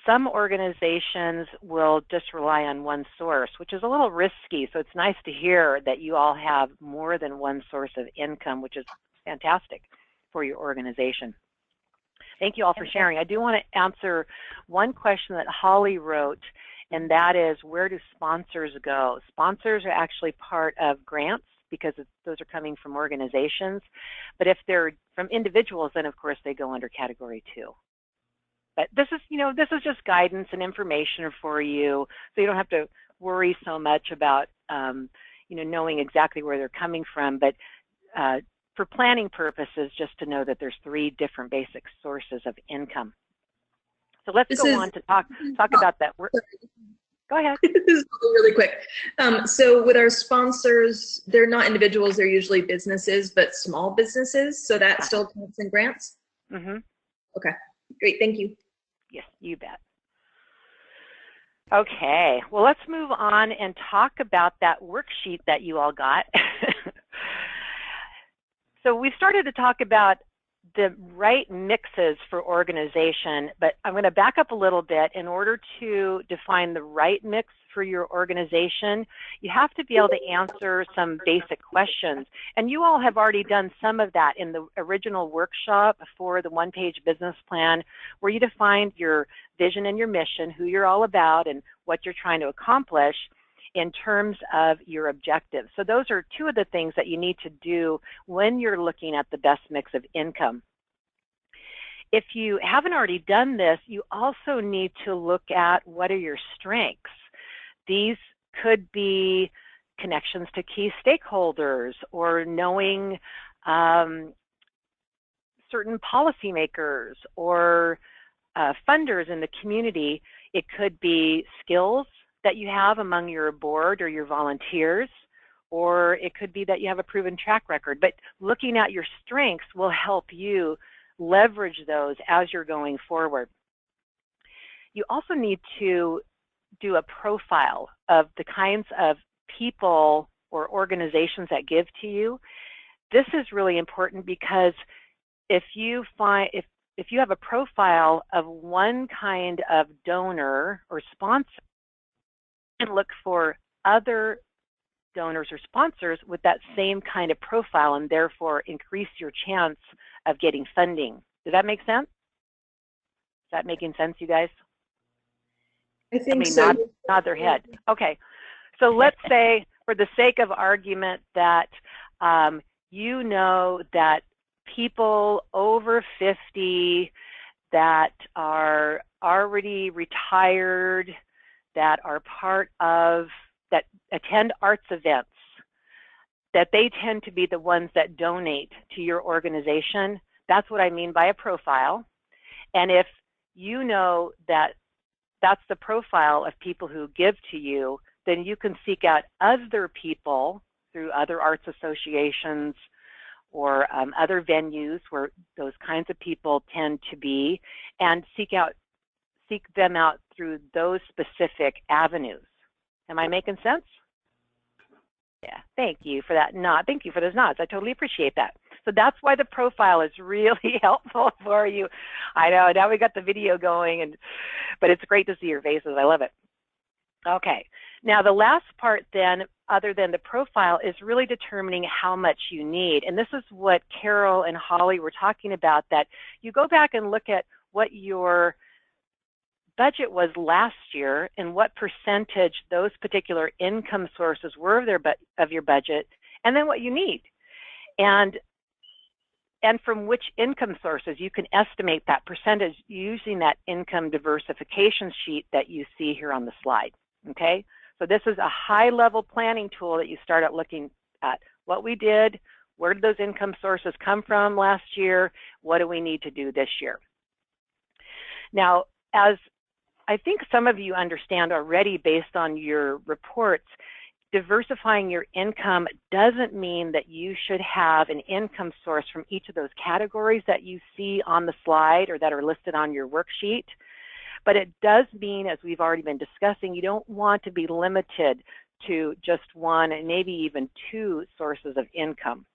Some organizations will just rely on one source, which is a little risky. So it's nice to hear that you all have more than one source of income, which is fantastic for your organization. Thank you all for sharing. I do want to answer one question that Holly wrote, and that is, where do sponsors go? Sponsors are actually part of grants because those are coming from organizations. But if they're from individuals, then of course they go under category 2. But this is just guidance and information for you, so you don't have to worry so much about knowing exactly where they're coming from. But for planning purposes, just to know that there's 3 different basic sources of income. So let's go on to talk about that. Go ahead. This is really quick. So with our sponsors, they're not individuals, they're usually businesses, but small businesses. So that still counts in grants? Mm-hmm. Okay, great, thank you. Yes, you bet. Okay, well, let's move on and talk about that worksheet that you all got. So we started to talk about the right mixes for organization, but I'm going to back up a little bit. In order to define the right mix for your organization, you have to be able to answer some basic questions. And you all have already done some of that in the original workshop for the one-page business plan, where you defined your vision and your mission, who you're all about, and what you're trying to accomplish in terms of your objectives. So those are 2 of the things that you need to do when you're looking at the best mix of income. If you haven't already done this, you also need to look at what are your strengths. These could be connections to key stakeholders or knowing certain policymakers or funders in the community. It could be skills that you have among your board or your volunteers, or it could be that you have a proven track record. But looking at your strengths will help you leverage those as you're going forward. You also need to do a profile of the kinds of people or organizations that give to you. This is really important because if you have a profile of one kind of donor or sponsor, you can look for other donors or sponsors with that same kind of profile and therefore increase your chance of getting funding. Does that make sense? Is that making sense, you guys? I think so. Nod their head. Okay. So let's say, for the sake of argument, that you know that people over 50 that are already retired, that are part of, that attend arts events, that they tend to be the ones that donate to your organization. That's what I mean by a profile. And if you know that that's the profile of people who give to you, then you can seek out other people through other arts associations or other venues where those kinds of people tend to be, and seek them out through those specific avenues. Am I making sense? Yeah, thank you for that nod. Thank you for those nods. I totally appreciate that. So that's why the profile is really helpful for you. I know, now we got the video going, but it's great to see your faces. I love it. Okay, now the last part then, other than the profile, is really determining how much you need. And this is what Carol and Holly were talking about, that you go back and look at what your budget was last year and what percentage those particular income sources were of your budget, and then what you need. And from which income sources you can estimate that percentage using that income diversification sheet that you see here on the slide, okay? So this is a high-level planning tool that you start out looking at what we did, where did those income sources come from last year, what do we need to do this year. Now, as I think some of you understand already based on your reports, diversifying your income doesn't mean that you should have an income source from each of those categories that you see on the slide or that are listed on your worksheet. But it does mean, as we've already been discussing, you don't want to be limited to just one and maybe even two sources of income.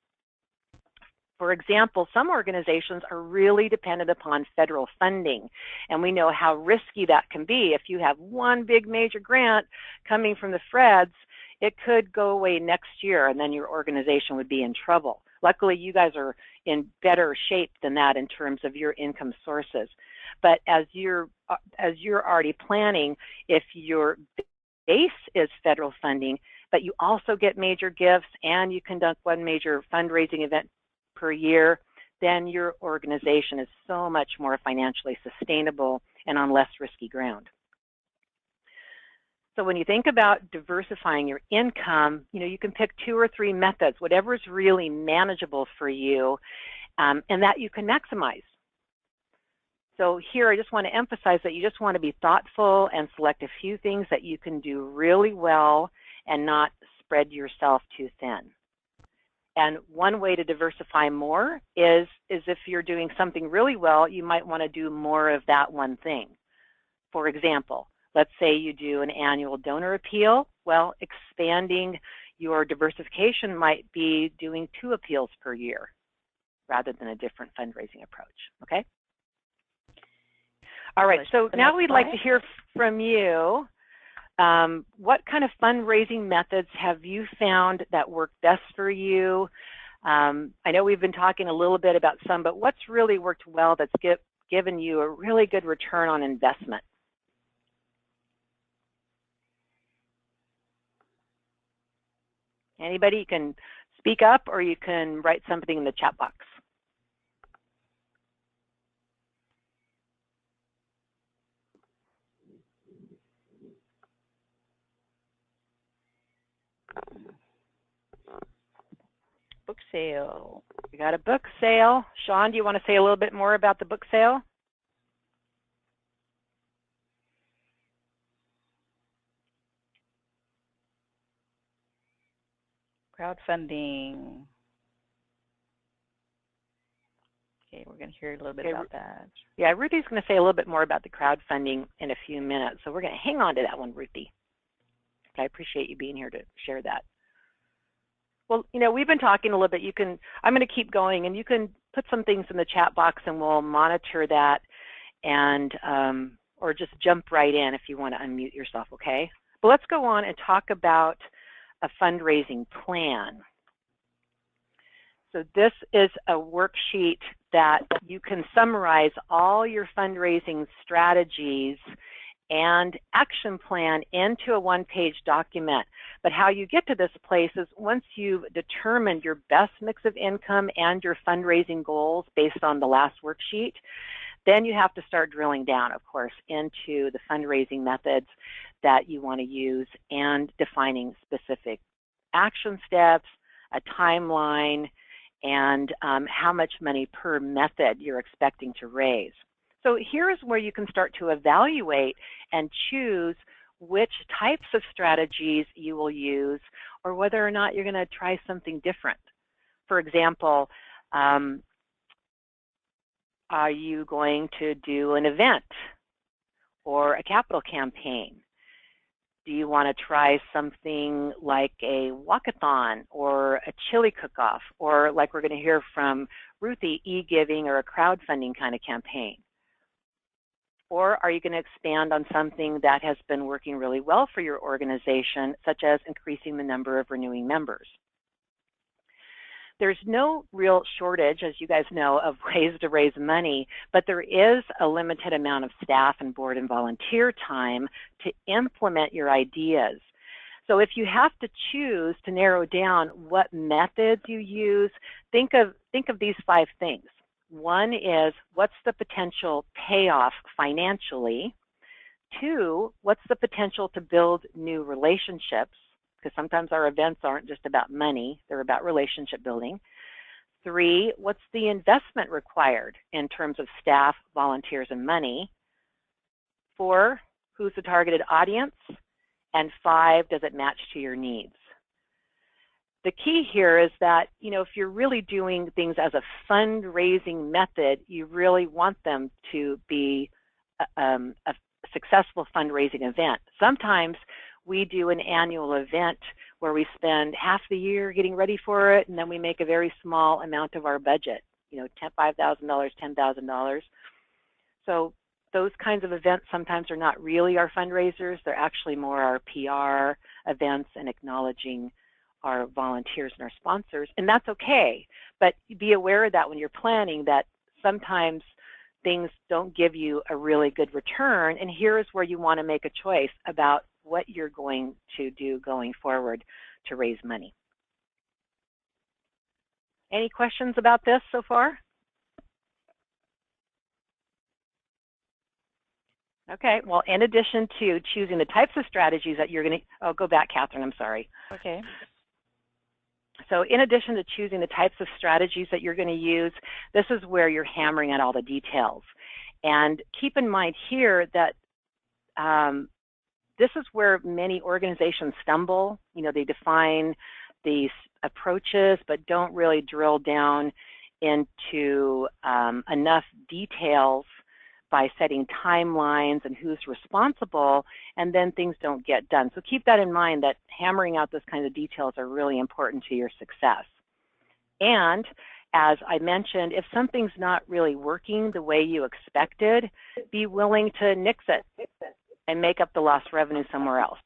For example, some organizations are really dependent upon federal funding, and we know how risky that can be. If you have one big major grant coming from the feds, it could go away next year, and then your organization would be in trouble. Luckily, you guys are in better shape than that in terms of your income sources. But as you're already planning, if your base is federal funding, but you also get major gifts and you conduct one major fundraising event per year, then your organization is so much more financially sustainable and on less risky ground. So when you think about diversifying your income, you can pick 2 or 3 methods, whatever is really manageable for you, and that you can maximize. So here I just want to emphasize that you just want to be thoughtful and select a few things that you can do really well and not spread yourself too thin. And one way to diversify more is if you're doing something really well, you might want to do more of that one thing. For example, let's say you do an annual donor appeal. Well, expanding your diversification might be doing 2 appeals per year rather than a different fundraising approach, okay? All right, so now we'd like to hear from you. What kind of fundraising methods have you found that work best for you? I know we've been talking a little bit about some, but what's really worked well that's given you a really good return on investment? Anybody? You can speak up or you can write something in the chat box. sale. We got a book sale. Sean, do you want to say a little bit more about the book sale? Crowdfunding. Okay, we're going to hear a little bit about that. Yeah, Ruthie's going to say a little bit more about the crowdfunding in a few minutes. So we're going to hang on to that one, Ruthie. I appreciate you being here to share that. Well, you know, we've been talking a little bit. I'm going to keep going, and you can put some things in the chat box, and we'll monitor that, and or just jump right in if you want to unmute yourself, okay? But let's go on and talk about a fundraising plan. So this is a worksheet that you can summarize all your fundraising strategies and action plan into a one-page document. But how you get to this place is once you've determined your best mix of income and your fundraising goals based on the last worksheet, then you have to start drilling down, of course, into the fundraising methods that you want to use and defining specific action steps, a timeline, and how much money per method you're expecting to raise. So here's where you can start to evaluate and choose which types of strategies you will use or whether or not you're going to try something different. For example, are you going to do an event or a capital campaign? Do you want to try something like a walkathon or a chili cook-off, or like we're going to hear from Ruthie, e-giving or a crowdfunding kind of campaign? Or are you going to expand on something that has been working really well for your organization, such as increasing the number of renewing members? There's no real shortage, as you guys know, of ways to raise money, but there is a limited amount of staff and board and volunteer time to implement your ideas. So if you have to choose to narrow down what methods you use, think of these 5 things. One is, what's the potential payoff financially? 2, what's the potential to build new relationships? Because sometimes our events aren't just about money, they're about relationship building. 3, what's the investment required in terms of staff, volunteers, and money? 4, who's the targeted audience? And 5, does it match to your needs? The key here is that, you know, if you're really doing things as a fundraising method, you really want them to be a successful fundraising event. Sometimes we do an annual event where we spend half the year getting ready for it, and then we make a very small amount of our budget, you know, $5,000, $10,000. So those kinds of events sometimes are not really our fundraisers. They're actually more our PR events and acknowledging our volunteers and our sponsors, and that's okay. But be aware of that when you're planning, that sometimes things don't give you a really good return, and here's where you want to make a choice about what you're going to do going forward to raise money. Any questions about this so far? Okay, well, in addition to choosing the types of strategies that you're going to, oh, go back, Catherine, I'm sorry. Okay. So in addition to choosing the types of strategies that you're going to use, this is where you're hammering out all the details. And keep in mind here that this is where many organizations stumble. You know, they define these approaches, but don't really drill down into enough details by setting timelines and who's responsible, and then things don't get done. So keep that in mind, that hammering out those kinds of details are really important to your success. And as I mentioned, if something's not really working the way you expected, be willing to nix it and make up the lost revenue somewhere else.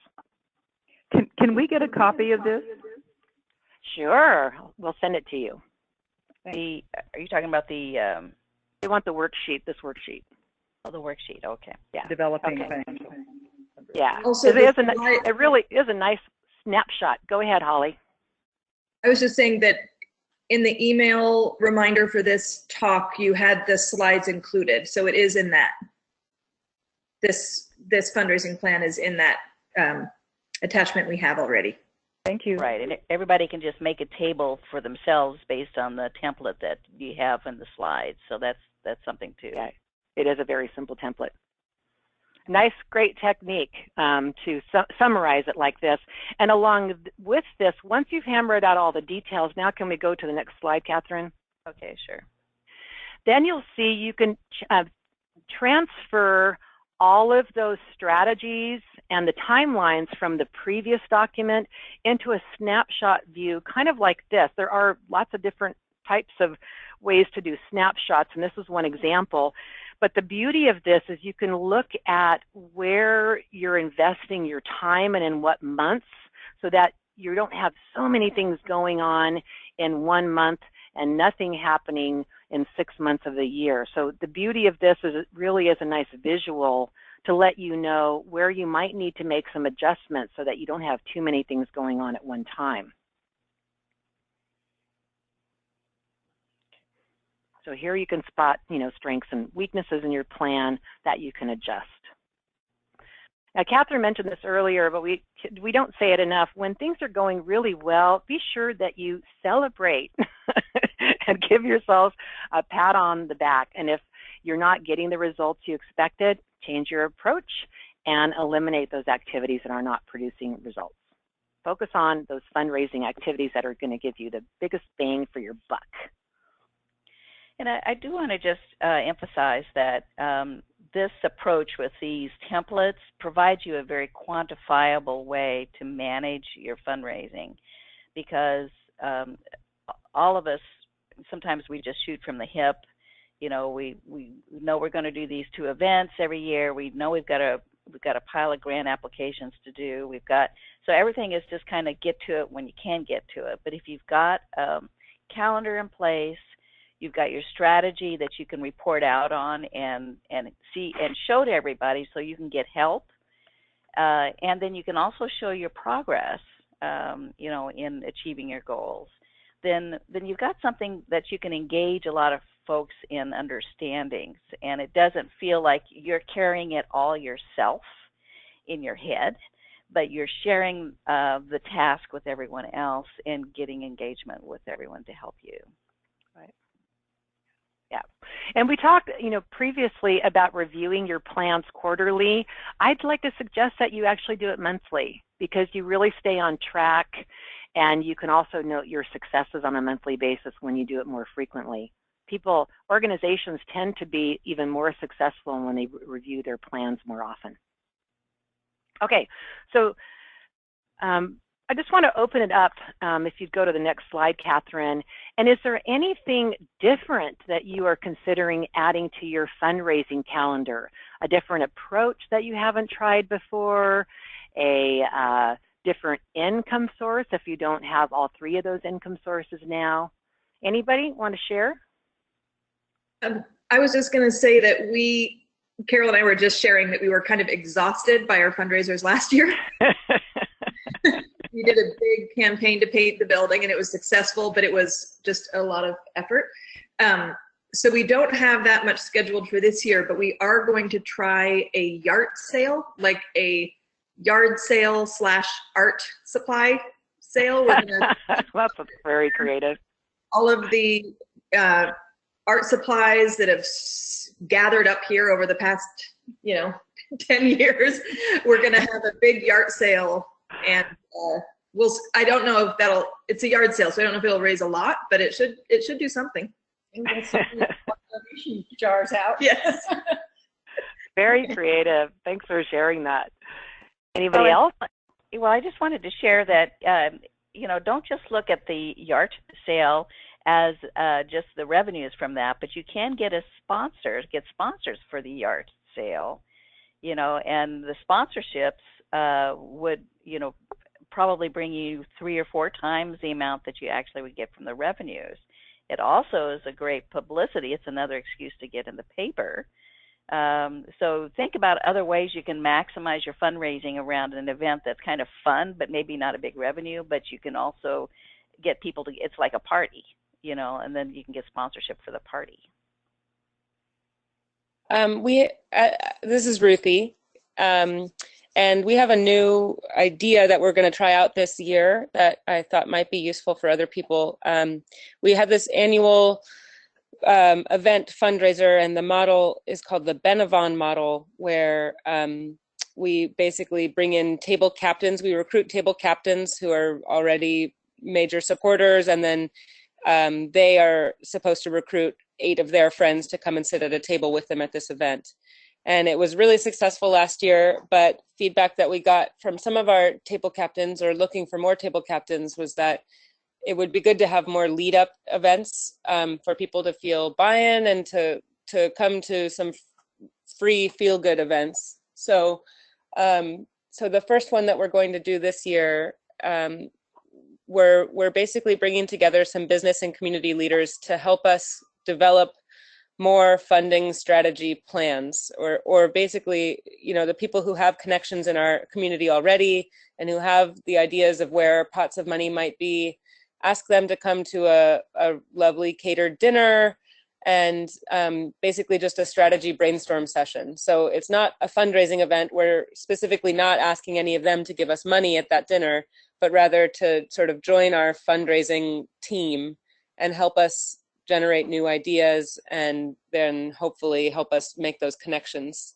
Can we get a copy of this? Sure, we'll send it to you. Are you talking about the? They want the worksheet, this worksheet. Oh, the worksheet. Okay. Yeah. Developing okay. things. Yeah. Also, it really is a nice snapshot. Go ahead, Holly. I was just saying that in the email reminder for this talk, you had the slides included, so it is in that. This fundraising plan is in that attachment we have already. Thank you. Right, and everybody can just make a table for themselves based on the template that you have in the slides. So that's something too. Yeah, it is a very simple template. Nice, great technique to summarize it like this. And along with this, once you've hammered out all the details, now can we go to the next slide, Catherine? Okay, sure. Then you'll see you can transfer all of those strategies and the timelines from the previous document into a snapshot view, kind of like this. There are lots of different types of ways to do snapshots, and this is one example. But the beauty of this is you can look at where you're investing your time and in what months, so that you don't have so many things going on in 1 month and nothing happening in 6 months of the year. So the beauty of this is it really is a nice visual to let you know where you might need to make some adjustments so that you don't have too many things going on at one time. So here you can spot, strengths and weaknesses in your plan that you can adjust. Now, Catherine mentioned this earlier, but we don't say it enough. When things are going really well, be sure that you celebrate and give yourselves a pat on the back. And if you're not getting the results you expected, change your approach and eliminate those activities that are not producing results. Focus on those fundraising activities that are going to give you the biggest bang for your buck. And I do want to just emphasize that this approach with these templates provides you a very quantifiable way to manage your fundraising, because all of us, sometimes we just shoot from the hip. We know we're going to do these 2 events every year. We know we've got a pile of grant applications to do. So everything is just kind of get to it when you can get to it. But if you've got a calendar in place, you've got your strategy that you can report out on and see and show to everybody so you can get help. And then you can also show your progress, in achieving your goals. Then you've got something that you can engage a lot of folks in understanding, and it doesn't feel like you're carrying it all yourself in your head, but you're sharing the task with everyone else and getting engagement with everyone to help you. Right. Yeah. And we talked, previously about reviewing your plans quarterly. I'd like to suggest that you actually do it monthly, because you really stay on track, and you can also note your successes on a monthly basis when you do it more frequently. Organizations tend to be even more successful when they review their plans more often. Okay, so I just want to open it up, if you'd go to the next slide, Catherine. And is there anything different that you are considering adding to your fundraising calendar? A different approach that you haven't tried before? A different income source if you don't have all 3 of those income sources now? Anybody want to share? I was just going to say that Carol and I were just sharing that we were kind of exhausted by our fundraisers last year. We did a big campaign to paint the building, and it was successful, but it was just a lot of effort. So we don't have that much scheduled for this year, but we are going to try a yard sale, like a yard sale / art supply sale. That's very creative. All of the art supplies that have gathered up here over the past, 10 years, we're going to have a big yard sale, and I don't know if it's a yard sale, so I don't know if it'll raise a lot, but it should do something. And get some donation jars out. Yes. Very creative. Thanks for sharing that. Anybody else? Well, I just wanted to share that, don't just look at the yard sale as just the revenues from that, but you can get sponsors for the yard sale, and the sponsorships would, probably bring you 3 or 4 times the amount that you actually would get from the revenues. It also is a great publicity. It's another excuse to get in the paper. So think about other ways you can maximize your fundraising around an event that's kind of fun, but maybe not a big revenue, but you can also get people to, it's like a party, and then you can get sponsorship for the party. This is Ruthie. And And we have a new idea that we're going to try out this year that I thought might be useful for other people. We have this annual event fundraiser, and the model is called the Benavon model, where we basically bring in table captains. We recruit table captains who are already major supporters, and then they are supposed to recruit 8 of their friends to come and sit at a table with them at this event. And it was really successful last year, but feedback that we got from some of our table captains, or looking for more table captains, was that it would be good to have more lead up events for people to feel buy-in and to come to some free feel good events. So so the first one that we're going to do this year, we're basically bringing together some business and community leaders to help us develop more funding strategy plans, or basically, you know, the people who have connections in our community already and who have the ideas of where pots of money might be, ask them to come to a lovely catered dinner, and basically just a strategy brainstorm session. So it's not a fundraising event. We're specifically not asking any of them to give us money at that dinner, but rather to sort of join our fundraising team and help us generate new ideas, and then hopefully help us make those connections.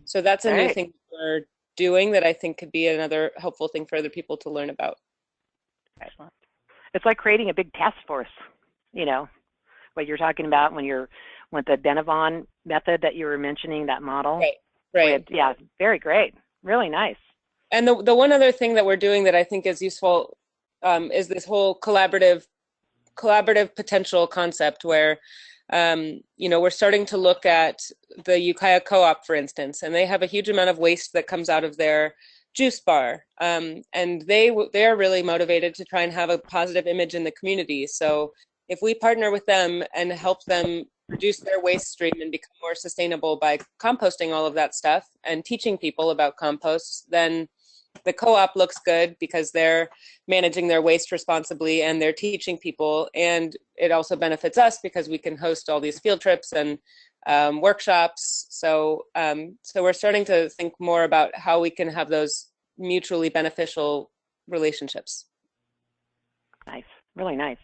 So that's a new thing we're doing that I think could be another helpful thing for other people to learn about. Excellent. It's like creating a big task force, you know, what you're talking about when you're with the Benavon method that you were mentioning, that model. Right. Yeah, very great. Really nice. And the one other thing that we're doing that I think is useful is this whole collaborative potential concept, where you know, we're starting to look at the Ukiah Co-op, for instance, and they have a huge amount of waste that comes out of their juice bar, and they are really motivated to try and have a positive image in the community. So if we partner with them and help them reduce their waste stream and become more sustainable by composting all of that stuff and teaching people about compost, then the co-op looks good because they're managing their waste responsibly and they're teaching people, and it also benefits us because we can host all these field trips and workshops. So so we're starting to think more about how we can have those mutually beneficial relationships. Nice, really nice.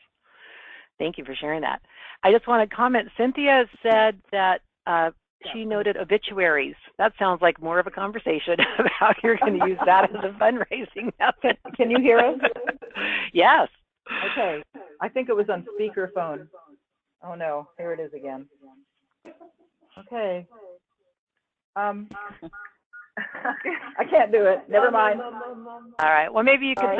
Thank you for sharing that. I just want to comment, Cynthia said that she noted obituaries. That sounds like more of a conversation about how you're going to use that as a fundraising method. Can you hear us? Yes. Okay. I think it was on speakerphone. Oh no, here it is again. Okay. I can't do it. Never mind. All right. Well, maybe you could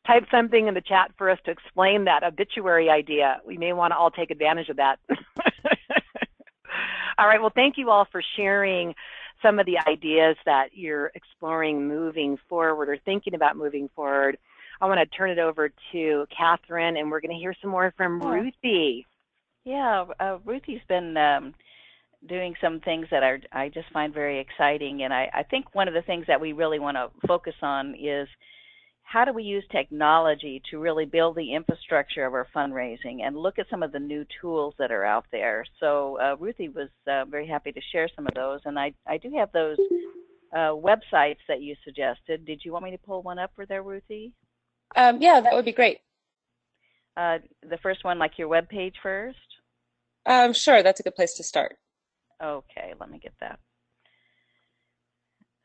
type something in the chat for us to explain that obituary idea. We may want to all take advantage of that. All right. Well, thank you all for sharing some of the ideas that you're exploring moving forward or thinking about moving forward. I want to turn it over to Catherine, and we're going to hear some more from Ruthie. Yeah, Ruthie's been doing some things that I just find very exciting. And I think one of the things that we really want to focus on is how do we use technology to really build the infrastructure of our fundraising and look at some of the new tools that are out there. So Ruthie was very happy to share some of those. And I do have those websites that you suggested. Did you want me to pull one up for there, Ruthie? Yeah, that would be great. The first one, like your web page first? Sure, that's a good place to start. Okay, let me get that.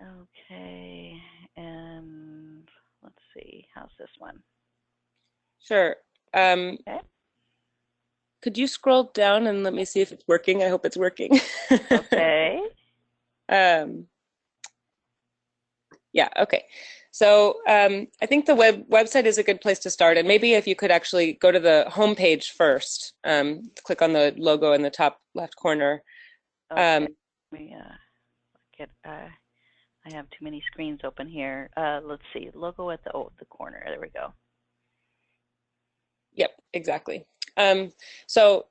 Okay, and let's see, how's this one? Sure. Okay. Could you scroll down and let me see if it's working? I hope it's working. Okay. Yeah, okay. So I think the website is a good place to start. And maybe if you could actually go to the homepage first, click on the logo in the top left corner. Okay. Let me get, I have too many screens open here. Let's see, logo at the corner. There we go. Yep, exactly. So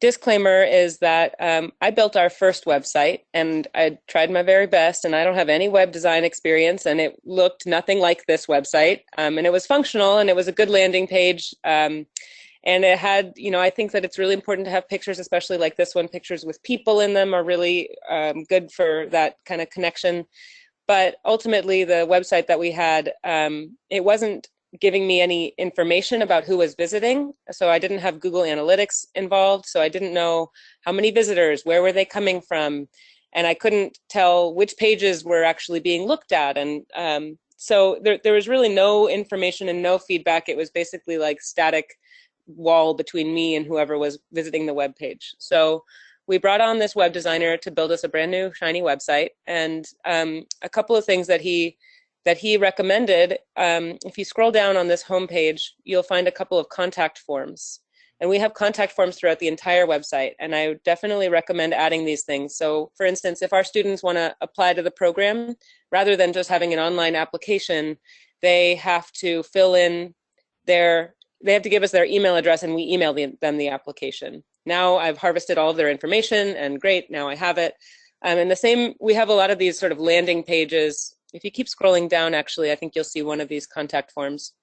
disclaimer is that I built our first website and I tried my very best, and I don't have any web design experience, and it looked nothing like this website. And it was functional and it was a good landing page. And it had, you know, I think that it's really important to have pictures, especially like this one. Pictures with people in them are really good for that kind of connection. but ultimately the website that we had, it wasn't giving me any information about who was visiting. So I didn't have Google Analytics involved. So I didn't know how many visitors, where were they coming from? And I couldn't tell which pages were actually being looked at. And so there was really no information and no feedback. It was basically like static wall between me and whoever was visiting the web page. So we brought on this web designer to build us a brand new shiny website. And a couple of things that he recommended, if you scroll down on this homepage, you'll find a couple of contact forms. And we have contact forms throughout the entire website, and I would definitely recommend adding these things. So for instance, if our students want to apply to the program, rather than just having an online application, they have to fill in they have to give us their email address, and we email them the application. Now I've harvested all of their information, and great, now I have it. And the same, we have a lot of these sort of landing pages. If you keep scrolling down, actually, I think you'll see one of these contact forms.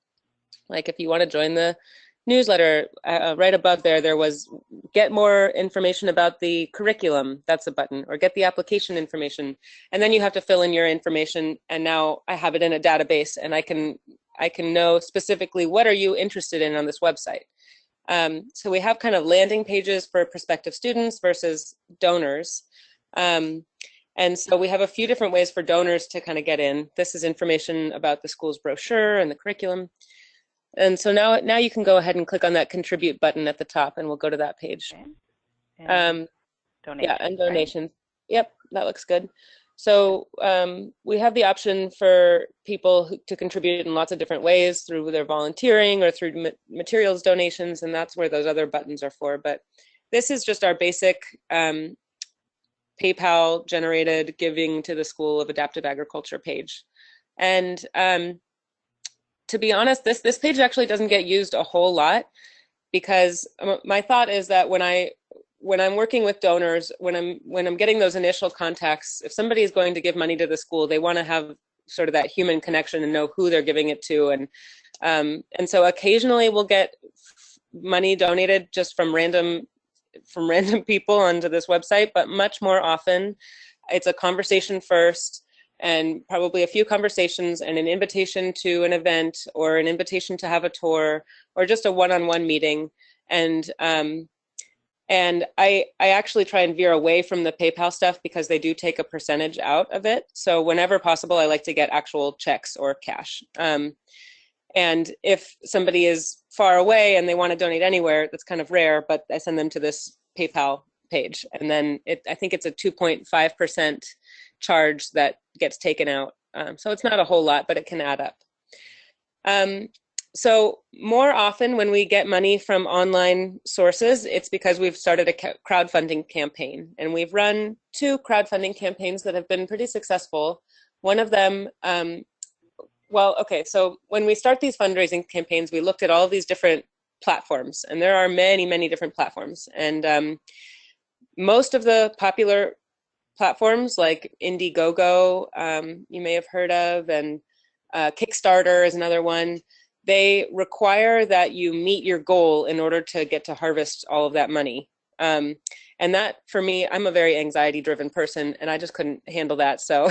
Like if you want to join the newsletter, right above there was get more information about the curriculum, that's a button, or get the application information. And then you have to fill in your information, and now I have it in a database, and I can know specifically what are you interested in on this website. So we have kind of landing pages for prospective students versus donors. And so we have a few different ways for donors to kind of get in. This is information about the school's brochure and the curriculum. And so now you can go ahead and click on that contribute button at the top, and we'll go to that page. Okay. And donations, yeah, and donations. Right? Yep, that looks good. So we have the option for people to contribute in lots of different ways, through their volunteering or through materials donations, and that's where those other buttons are for. But this is just our basic PayPal generated giving to the School of Adaptive Agriculture page. And to be honest, this page actually doesn't get used a whole lot, because my thought is that when I'm working with donors, when I'm getting those initial contacts, if somebody is going to give money to the school, they want to have sort of that human connection and know who they're giving it to. And so occasionally we'll get money donated just from random people onto this website, but much more often it's a conversation first, and probably a few conversations and an invitation to an event, or an invitation to have a tour, or just a one-on-one meeting. And I actually try and veer away from the PayPal stuff, because they do take a percentage out of it. So whenever possible, I like to get actual checks or cash. And if somebody is far away and they want to donate anywhere, that's kind of rare, but I send them to this PayPal page. And then I think it's a 2.5% charge that gets taken out. So it's not a whole lot, but it can add up. So more often when we get money from online sources, it's because we've started a crowdfunding campaign. And we've run 2 crowdfunding campaigns that have been pretty successful. One of them, so when we start these fundraising campaigns, we looked at all of these different platforms, and there are many, many different platforms. And most of the popular platforms like Indiegogo, you may have heard of, and Kickstarter is another one. They require that you meet your goal in order to get to harvest all of that money. And that, for me, I'm a very anxiety-driven person, and I just couldn't handle that. So,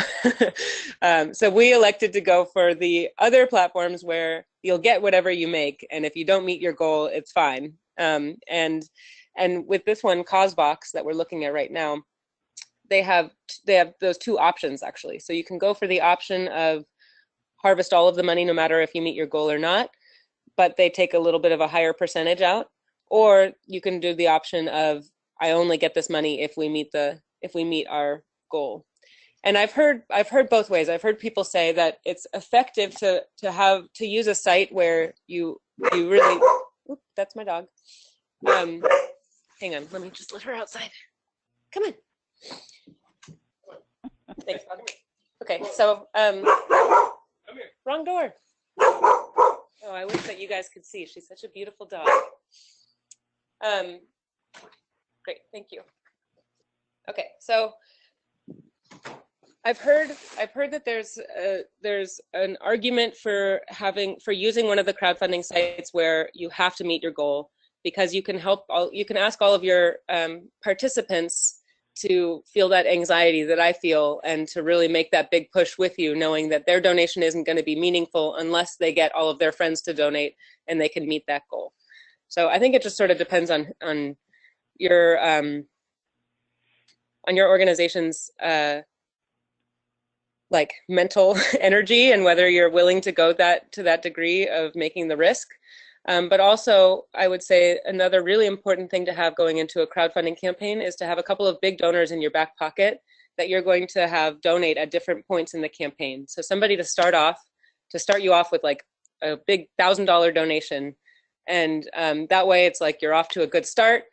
so we elected to go for the other platforms where you'll get whatever you make, and if you don't meet your goal, it's fine. And with this one, CauseVox, that we're looking at right now, they have those 2 options actually. So you can go for the option of harvest all of the money, no matter if you meet your goal or not, but they take a little bit of a higher percentage out. Or you can do the option of, I only get this money if we meet our goal. And I've heard both ways. I've heard people say that it's effective to use a site where you really, oops, that's my dog. Hang on, let me just let her outside. Come in. Thanks, dog. Okay, so wrong door. Oh, I wish that you guys could see. She's such a beautiful dog. Great, thank you. Okay, so I've heard that there's an argument for using one of the crowdfunding sites where you have to meet your goal, because you can ask all of your participants to feel that anxiety that I feel and to really make that big push with you, knowing that their donation isn't going to be meaningful unless they get all of their friends to donate and they can meet that goal. So I think it just sort of depends on your organization's like mental energy and whether you're willing to go to that degree of making the risk. But also, I would say another really important thing to have going into a crowdfunding campaign is to have a couple of big donors in your back pocket that you're going to have donate at different points in the campaign. So somebody to start you off with like a big $1,000 donation. And that way it's like you're off to a good start.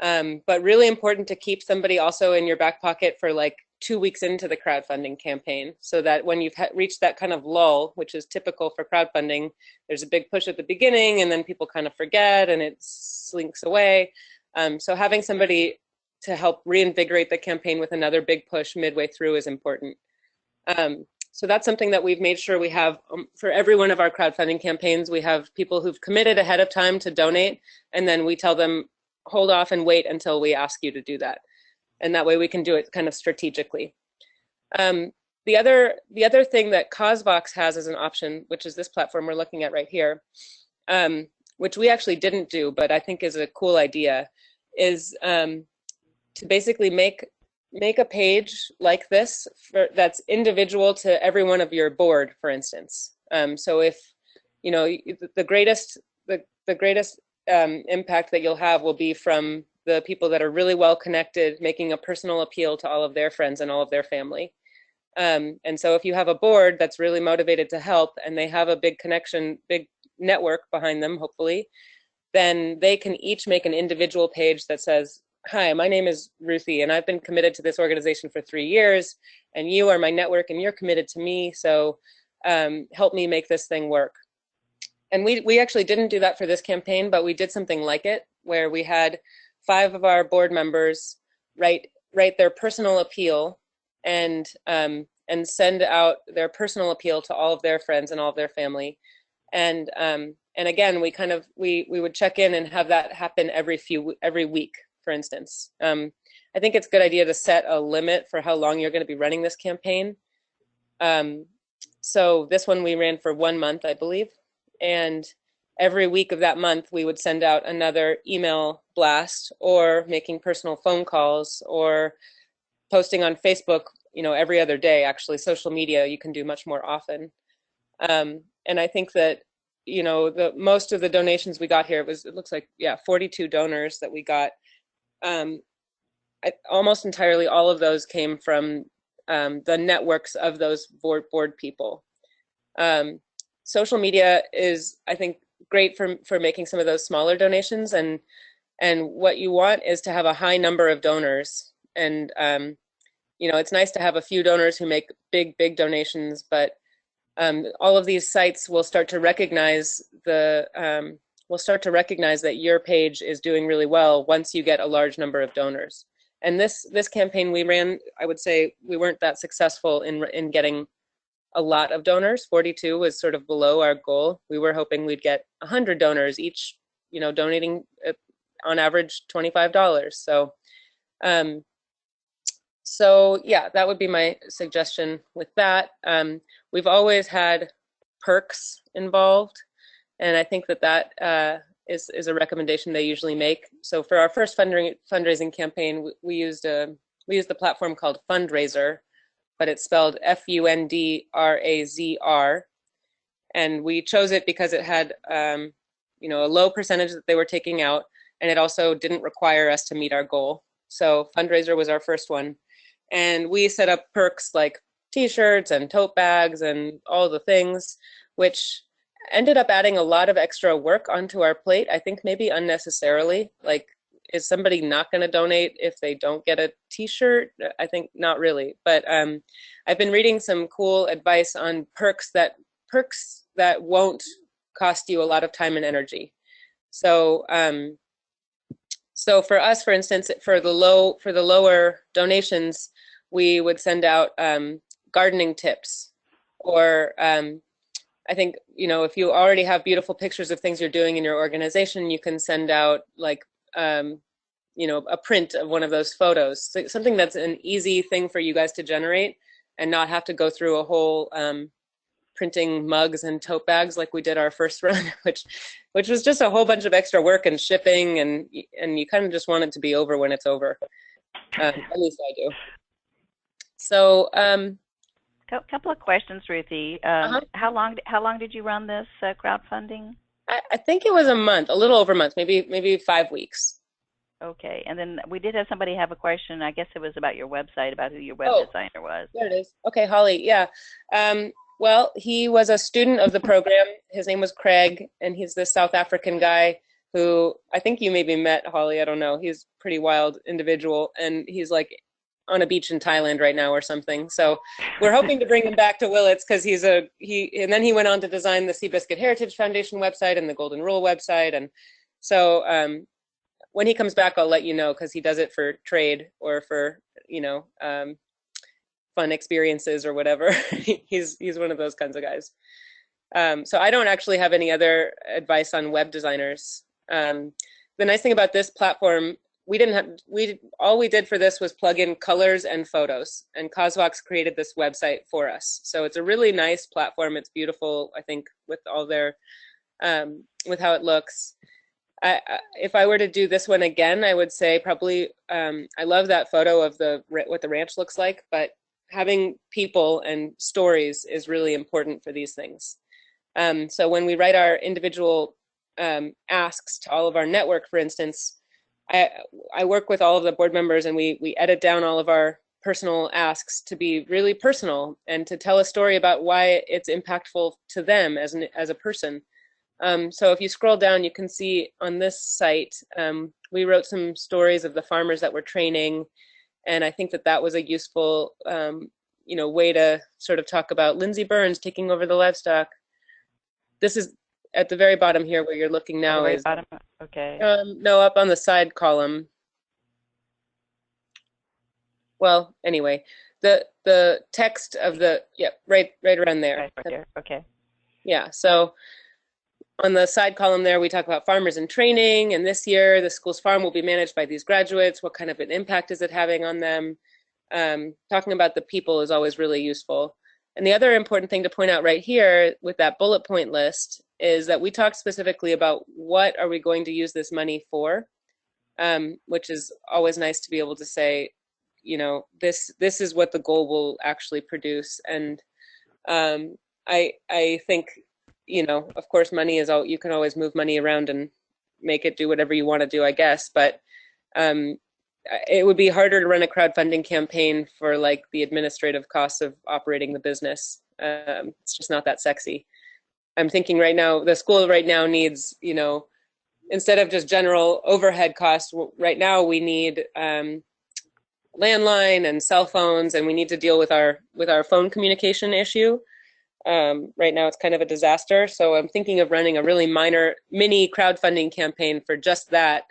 But really important to keep somebody also in your back pocket for like 2 weeks into the crowdfunding campaign, so that when you've reached that kind of lull, which is typical for crowdfunding, there's a big push at the beginning and then people kind of forget and it slinks away. So having somebody to help reinvigorate the campaign with another big push midway through is important. So that's something that we've made sure we have for every one of our crowdfunding campaigns. We have people who've committed ahead of time to donate, and then we tell them, hold off and wait until we ask you to do that. And that way we can do it kind of strategically. The other thing that CauseVox has as an option, which is this platform we're looking at right here, which we actually didn't do, but I think is a cool idea, is to basically make a page like this that's individual to every one of your board, for instance. So if, you know, the greatest impact that you'll have will be from the people that are really well connected, making a personal appeal to all of their friends and all of their family. And so if you have a board that's really motivated to help and they have a big connection, big network behind them, hopefully, then they can each make an individual page that says, hi, my name is Ruthie and I've been committed to this organization for 3 years and you are my network and you're committed to me, so help me make this thing work. And we actually didn't do that for this campaign, but we did something like it where we had 5 of our board members write their personal appeal and send out their personal appeal to all of their friends and all of their family. And again, we would check in and have that happen every week, for instance. I think it's a good idea to set a limit for how long you're going to be running this campaign. So this one we ran for 1 month, I believe. And every week of that month, we would send out another email blast or making personal phone calls or posting on Facebook, you know, every other day. Actually, social media you can do much more often. And I think that, you know, most of the donations we got here, it looks like, yeah, 42 donors that we got. Almost entirely all of those came from the networks of those board people. Social media is, I think, great for making some of those smaller donations, and what you want is to have a high number of donors. And you know, it's nice to have a few donors who make big donations, but all of these sites will start to recognize that your page is doing really well once you get a large number of donors. And this campaign we ran, I would say we weren't that successful in getting a lot of donors. 42 was sort of below our goal. We were hoping we'd get 100 donors, each, you know, donating on average $25. So yeah, that would be my suggestion with that. We've always had perks involved, and I think that is a recommendation they usually make. So for our first fundraising campaign, we used a platform called Fundrazr, but it's spelled Fundrazr, and we chose it because it had you know, a low percentage that they were taking out, and it also didn't require us to meet our goal. So Fundrazr was our first one, and we set up perks like t-shirts and tote bags and all the things, which ended up adding a lot of extra work onto our plate. I think maybe unnecessarily. Like, is somebody not going to donate if they don't get a t-shirt? I think not really. But I've been reading some cool advice on perks that won't cost you a lot of time and energy. So so for us, for instance, for the lower donations, we would send out gardening tips, or I think, you know, if you already have beautiful pictures of things you're doing in your organization, you can send out like, you a print of one of those photos, so something that's an easy thing for you guys to generate and not have to go through a whole printing mugs and tote bags like we did our first run, which was just a whole bunch of extra work and shipping, and you kind of just want it to be over when it's over. At least I do. So, couple of questions, Ruthie. How long did you run this crowdfunding? I think it was a month, a little over a month, maybe 5 weeks. Okay, and then we did have somebody have a question. I guess it was about your website, about who your web designer was. There it is. Okay, Holly. Yeah. Well, he was a student of the program. His name was Craig, and he's this South African guy who I think you maybe met, Holly. I don't know. He's a pretty wild individual, and he's like on a beach in Thailand right now or something. So we're hoping to bring him back to Willits because and then he went on to design the Seabiscuit Heritage Foundation website and the Golden Rule website. And so when he comes back, I'll let you know, because he does it for trade or for, fun experiences or whatever. He's one of those kinds of guys. So I don't actually have any other advice on web designers. The nice thing about this platform, all we did for this was plug in colors and photos, and Cosvox created this website for us. So it's a really nice platform. It's beautiful, I think, with all their, with how it looks. If I were to do this one again, I would say probably, I love that photo of what the ranch looks like, but having people and stories is really important for these things. So when we write our individual asks to all of our network, for instance, I work with all of the board members, and we edit down all of our personal asks to be really personal and to tell a story about why it's impactful to them as a person. So if you scroll down, you can see on this site, we wrote some stories of the farmers that we're training, and I think that was a useful way to sort of talk about Lindsay Burns taking over the livestock. This is at the very bottom here where you're looking now. Very bottom? Okay. No, up on the side column. Well, anyway, the text of right around there. Right there. Okay. Yeah. So on the side column there, we talk about farmers in training, and this year the school's farm will be managed by these graduates. What kind of an impact is it having on them? Talking about the people is always really useful. And the other important thing to point out right here with that bullet point list is that we talk specifically about what are we going to use this money for, which is always nice to be able to say, this is what the goal will actually produce. And I think, of course, money is you can always move money around and make it do whatever you want to do, I guess. But it would be harder to run a crowdfunding campaign for like the administrative costs of operating the business. It's just not that sexy. I'm thinking right now, the school right now needs, instead of just general overhead costs, right now we need landline and cell phones, and we need to deal with our phone communication issue. Right now it's kind of a disaster. So I'm thinking of running a really minor mini crowdfunding campaign for just that.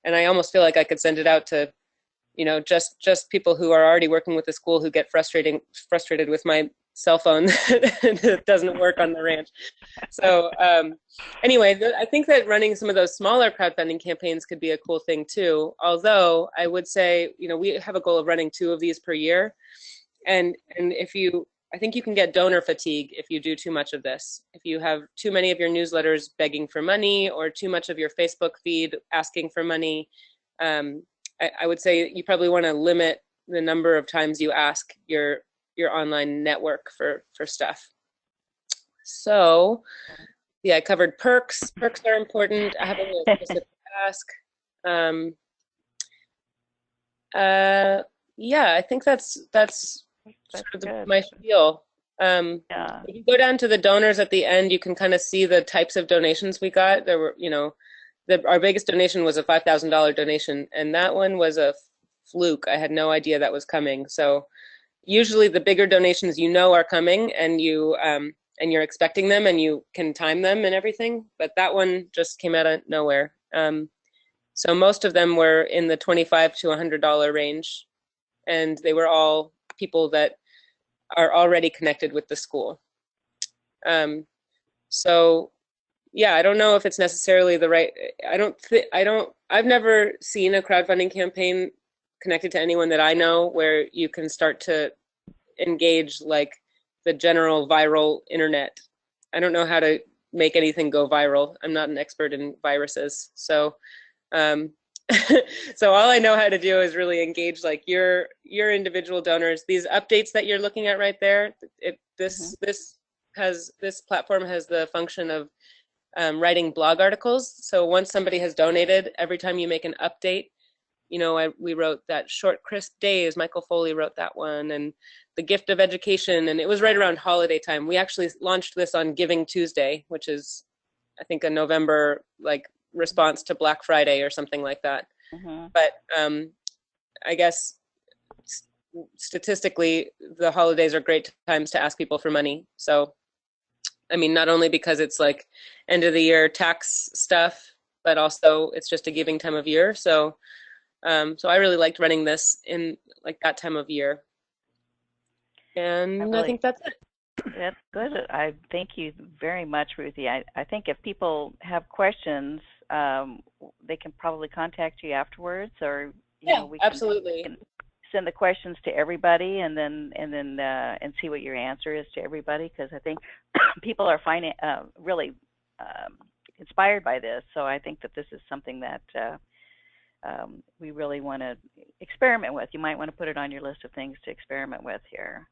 And I almost feel like I could send it out to, just people who are already working with the school who get frustrated with my cell phone that doesn't work on the ranch. So anyway, I think that running some of those smaller crowdfunding campaigns could be a cool thing too. Although I would say, we have a goal of running 2 of these per year. And I think you can get donor fatigue if you do too much of this. If you have too many of your newsletters begging for money, or too much of your Facebook feed asking for money, I would say you probably want to limit the number of times you ask your online network for stuff. So, yeah, I covered perks. Perks are important. Having a specific ask. Yeah, I think that's sort of my spiel. Yeah. If you go down to the donors at the end, you can kind of see the types of donations we got. There were, our biggest donation was a $5,000 donation, and that one was a fluke. I had no idea that was coming. So usually the bigger donations are coming, and you're expecting them, and you can time them and everything. But that one just came out of nowhere. So most of them were in the $25 to $100 range, and they were all people that are already connected with the school. So yeah, I don't know if it's necessarily the right, I've never seen a crowdfunding campaign connected to anyone that I know where you can start to engage like the general viral internet. I don't know how to make anything go viral. I'm not an expert in viruses. So, so all I know how to do is really engage like your individual donors. These updates that you're looking at right there, this platform has the function of writing blog articles. So once somebody has donated, every time you make an update, you know, we wrote that Short Crisp Days, Michael Foley wrote that one, and The Gift of Education, and it was right around holiday time. We actually launched this on Giving Tuesday, which is, I think, a November like response to Black Friday or something like that. But I guess statistically, the holidays are great times to ask people for money. So, I mean, not only because it's like end of the year tax stuff, but also it's just a giving time of year. So, so I really liked running this in like that time of year. And I think that's it. That's good. I thank you very much, Ruthie. I think if people have questions, they can probably contact you afterwards, or you know, we absolutely can send the questions to everybody, and then see what your answer is to everybody, because I think people are finding really inspired by this. So I think that this is something that we really want to experiment with. You might want to put it on your list of things to experiment with here.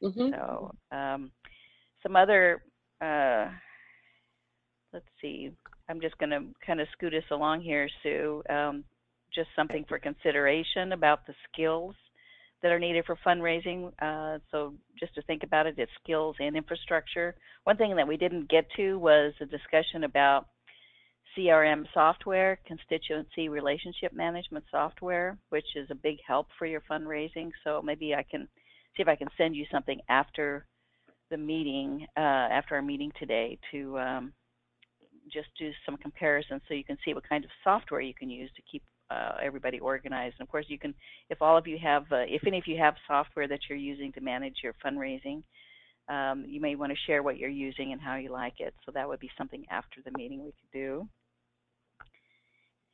So some other, let's see, I'm just going to kind of scoot us along here, Sue. Just something for consideration about the skills that are needed for fundraising. So just to think about it, it's skills and infrastructure. One thing that we didn't get to was a discussion about CRM software, constituency relationship management software, which is a big help for your fundraising. So maybe I can see if I can send you something after the meeting, after our meeting today, to just do some comparisons so you can see what kind of software you can use to keep everybody organized. And of course, you can, if all of you have, if any of you have software that you're using to manage your fundraising, you may want to share what you're using and how you like it. So that would be something after the meeting we could do.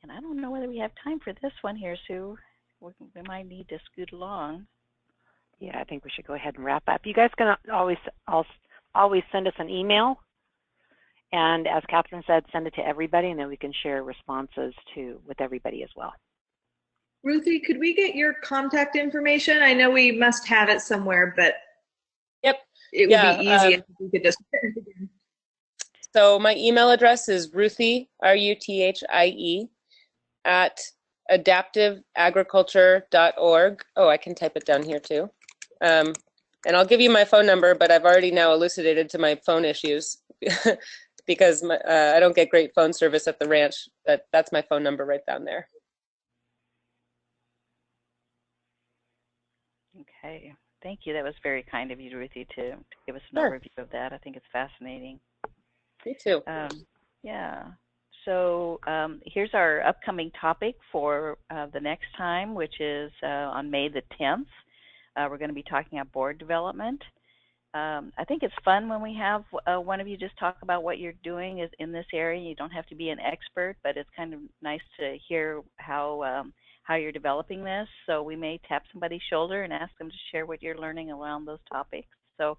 And I don't know whether we have time for this one here, Sue. We might need to scoot along. Yeah, I think we should go ahead and wrap up. You guys can always send us an email. And as Catherine said, send it to everybody, and then we can share responses with everybody as well. Ruthie, could we get your contact information? I know we must have it somewhere, but yep, it would be easy if we could just. So my email address is Ruthie, R-U-T-H-I-E, at adaptiveagriculture.org. Oh, I can type it down here too. And I'll give you my phone number, but I've already now elucidated to my phone issues because I don't get great phone service at the ranch. That's my phone number right down there. Okay, thank you. That was very kind of you, Ruthie, to give us an overview of that. I think it's fascinating. Me too. Yeah. So here's our upcoming topic for the next time, which is on May the 10th. We're going to be talking about board development. I think it's fun when we have one of you just talk about what you're doing in this area. You don't have to be an expert, but it's kind of nice to hear how you're developing this. So we may tap somebody's shoulder and ask them to share what you're learning around those topics. So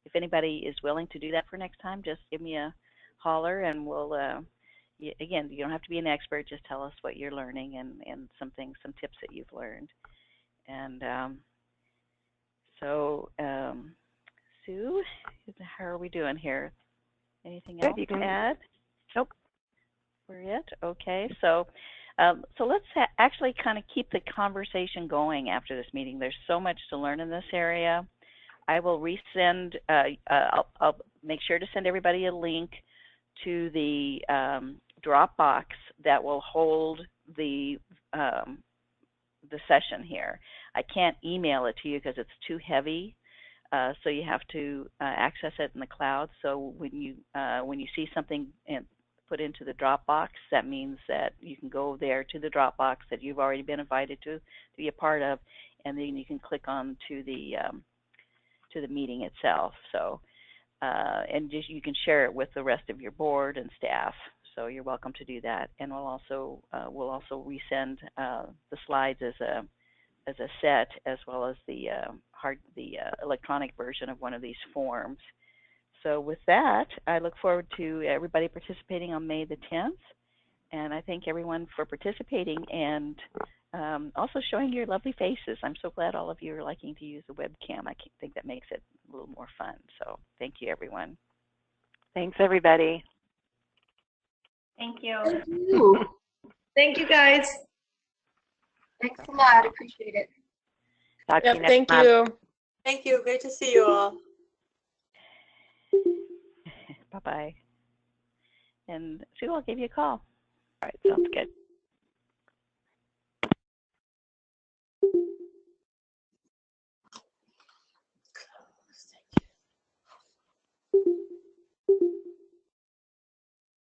if anybody is willing to do that for next time, just give me a holler, and we'll, again, you don't have to be an expert, just tell us what you're learning and some tips that you've learned. And Sue, how are we doing here? Anything else to add? Nope. We're it? Okay, so let's actually kind of keep the conversation going after this meeting. There's so much to learn in this area. I will resend, I'll make sure to send everybody a link to the Dropbox that will hold the session here. I can't email it to you because it's too heavy, so you have to access it in the cloud. So when you see something put into the Dropbox, that means that you can go there to the Dropbox that you've already been invited to be a part of, and then you can click on to the meeting itself. So and just you can share it with the rest of your board and staff. So you're welcome to do that. And we'll also resend the slides as a set, as well as the electronic version of one of these forms. So with that, I look forward to everybody participating on May the 10th. And I thank everyone for participating and also showing your lovely faces. I'm so glad all of you are liking to use the webcam. I think that makes it a little more fun. So thank you, everyone. Thanks, everybody. Thank you. Thank you. Thank you, guys. Thanks a lot. Appreciate it. Talk to you Yep, next thank month. you. Thank you. Great to see you all. Bye-bye. And Sue, I'll give you a call. All right, sounds good.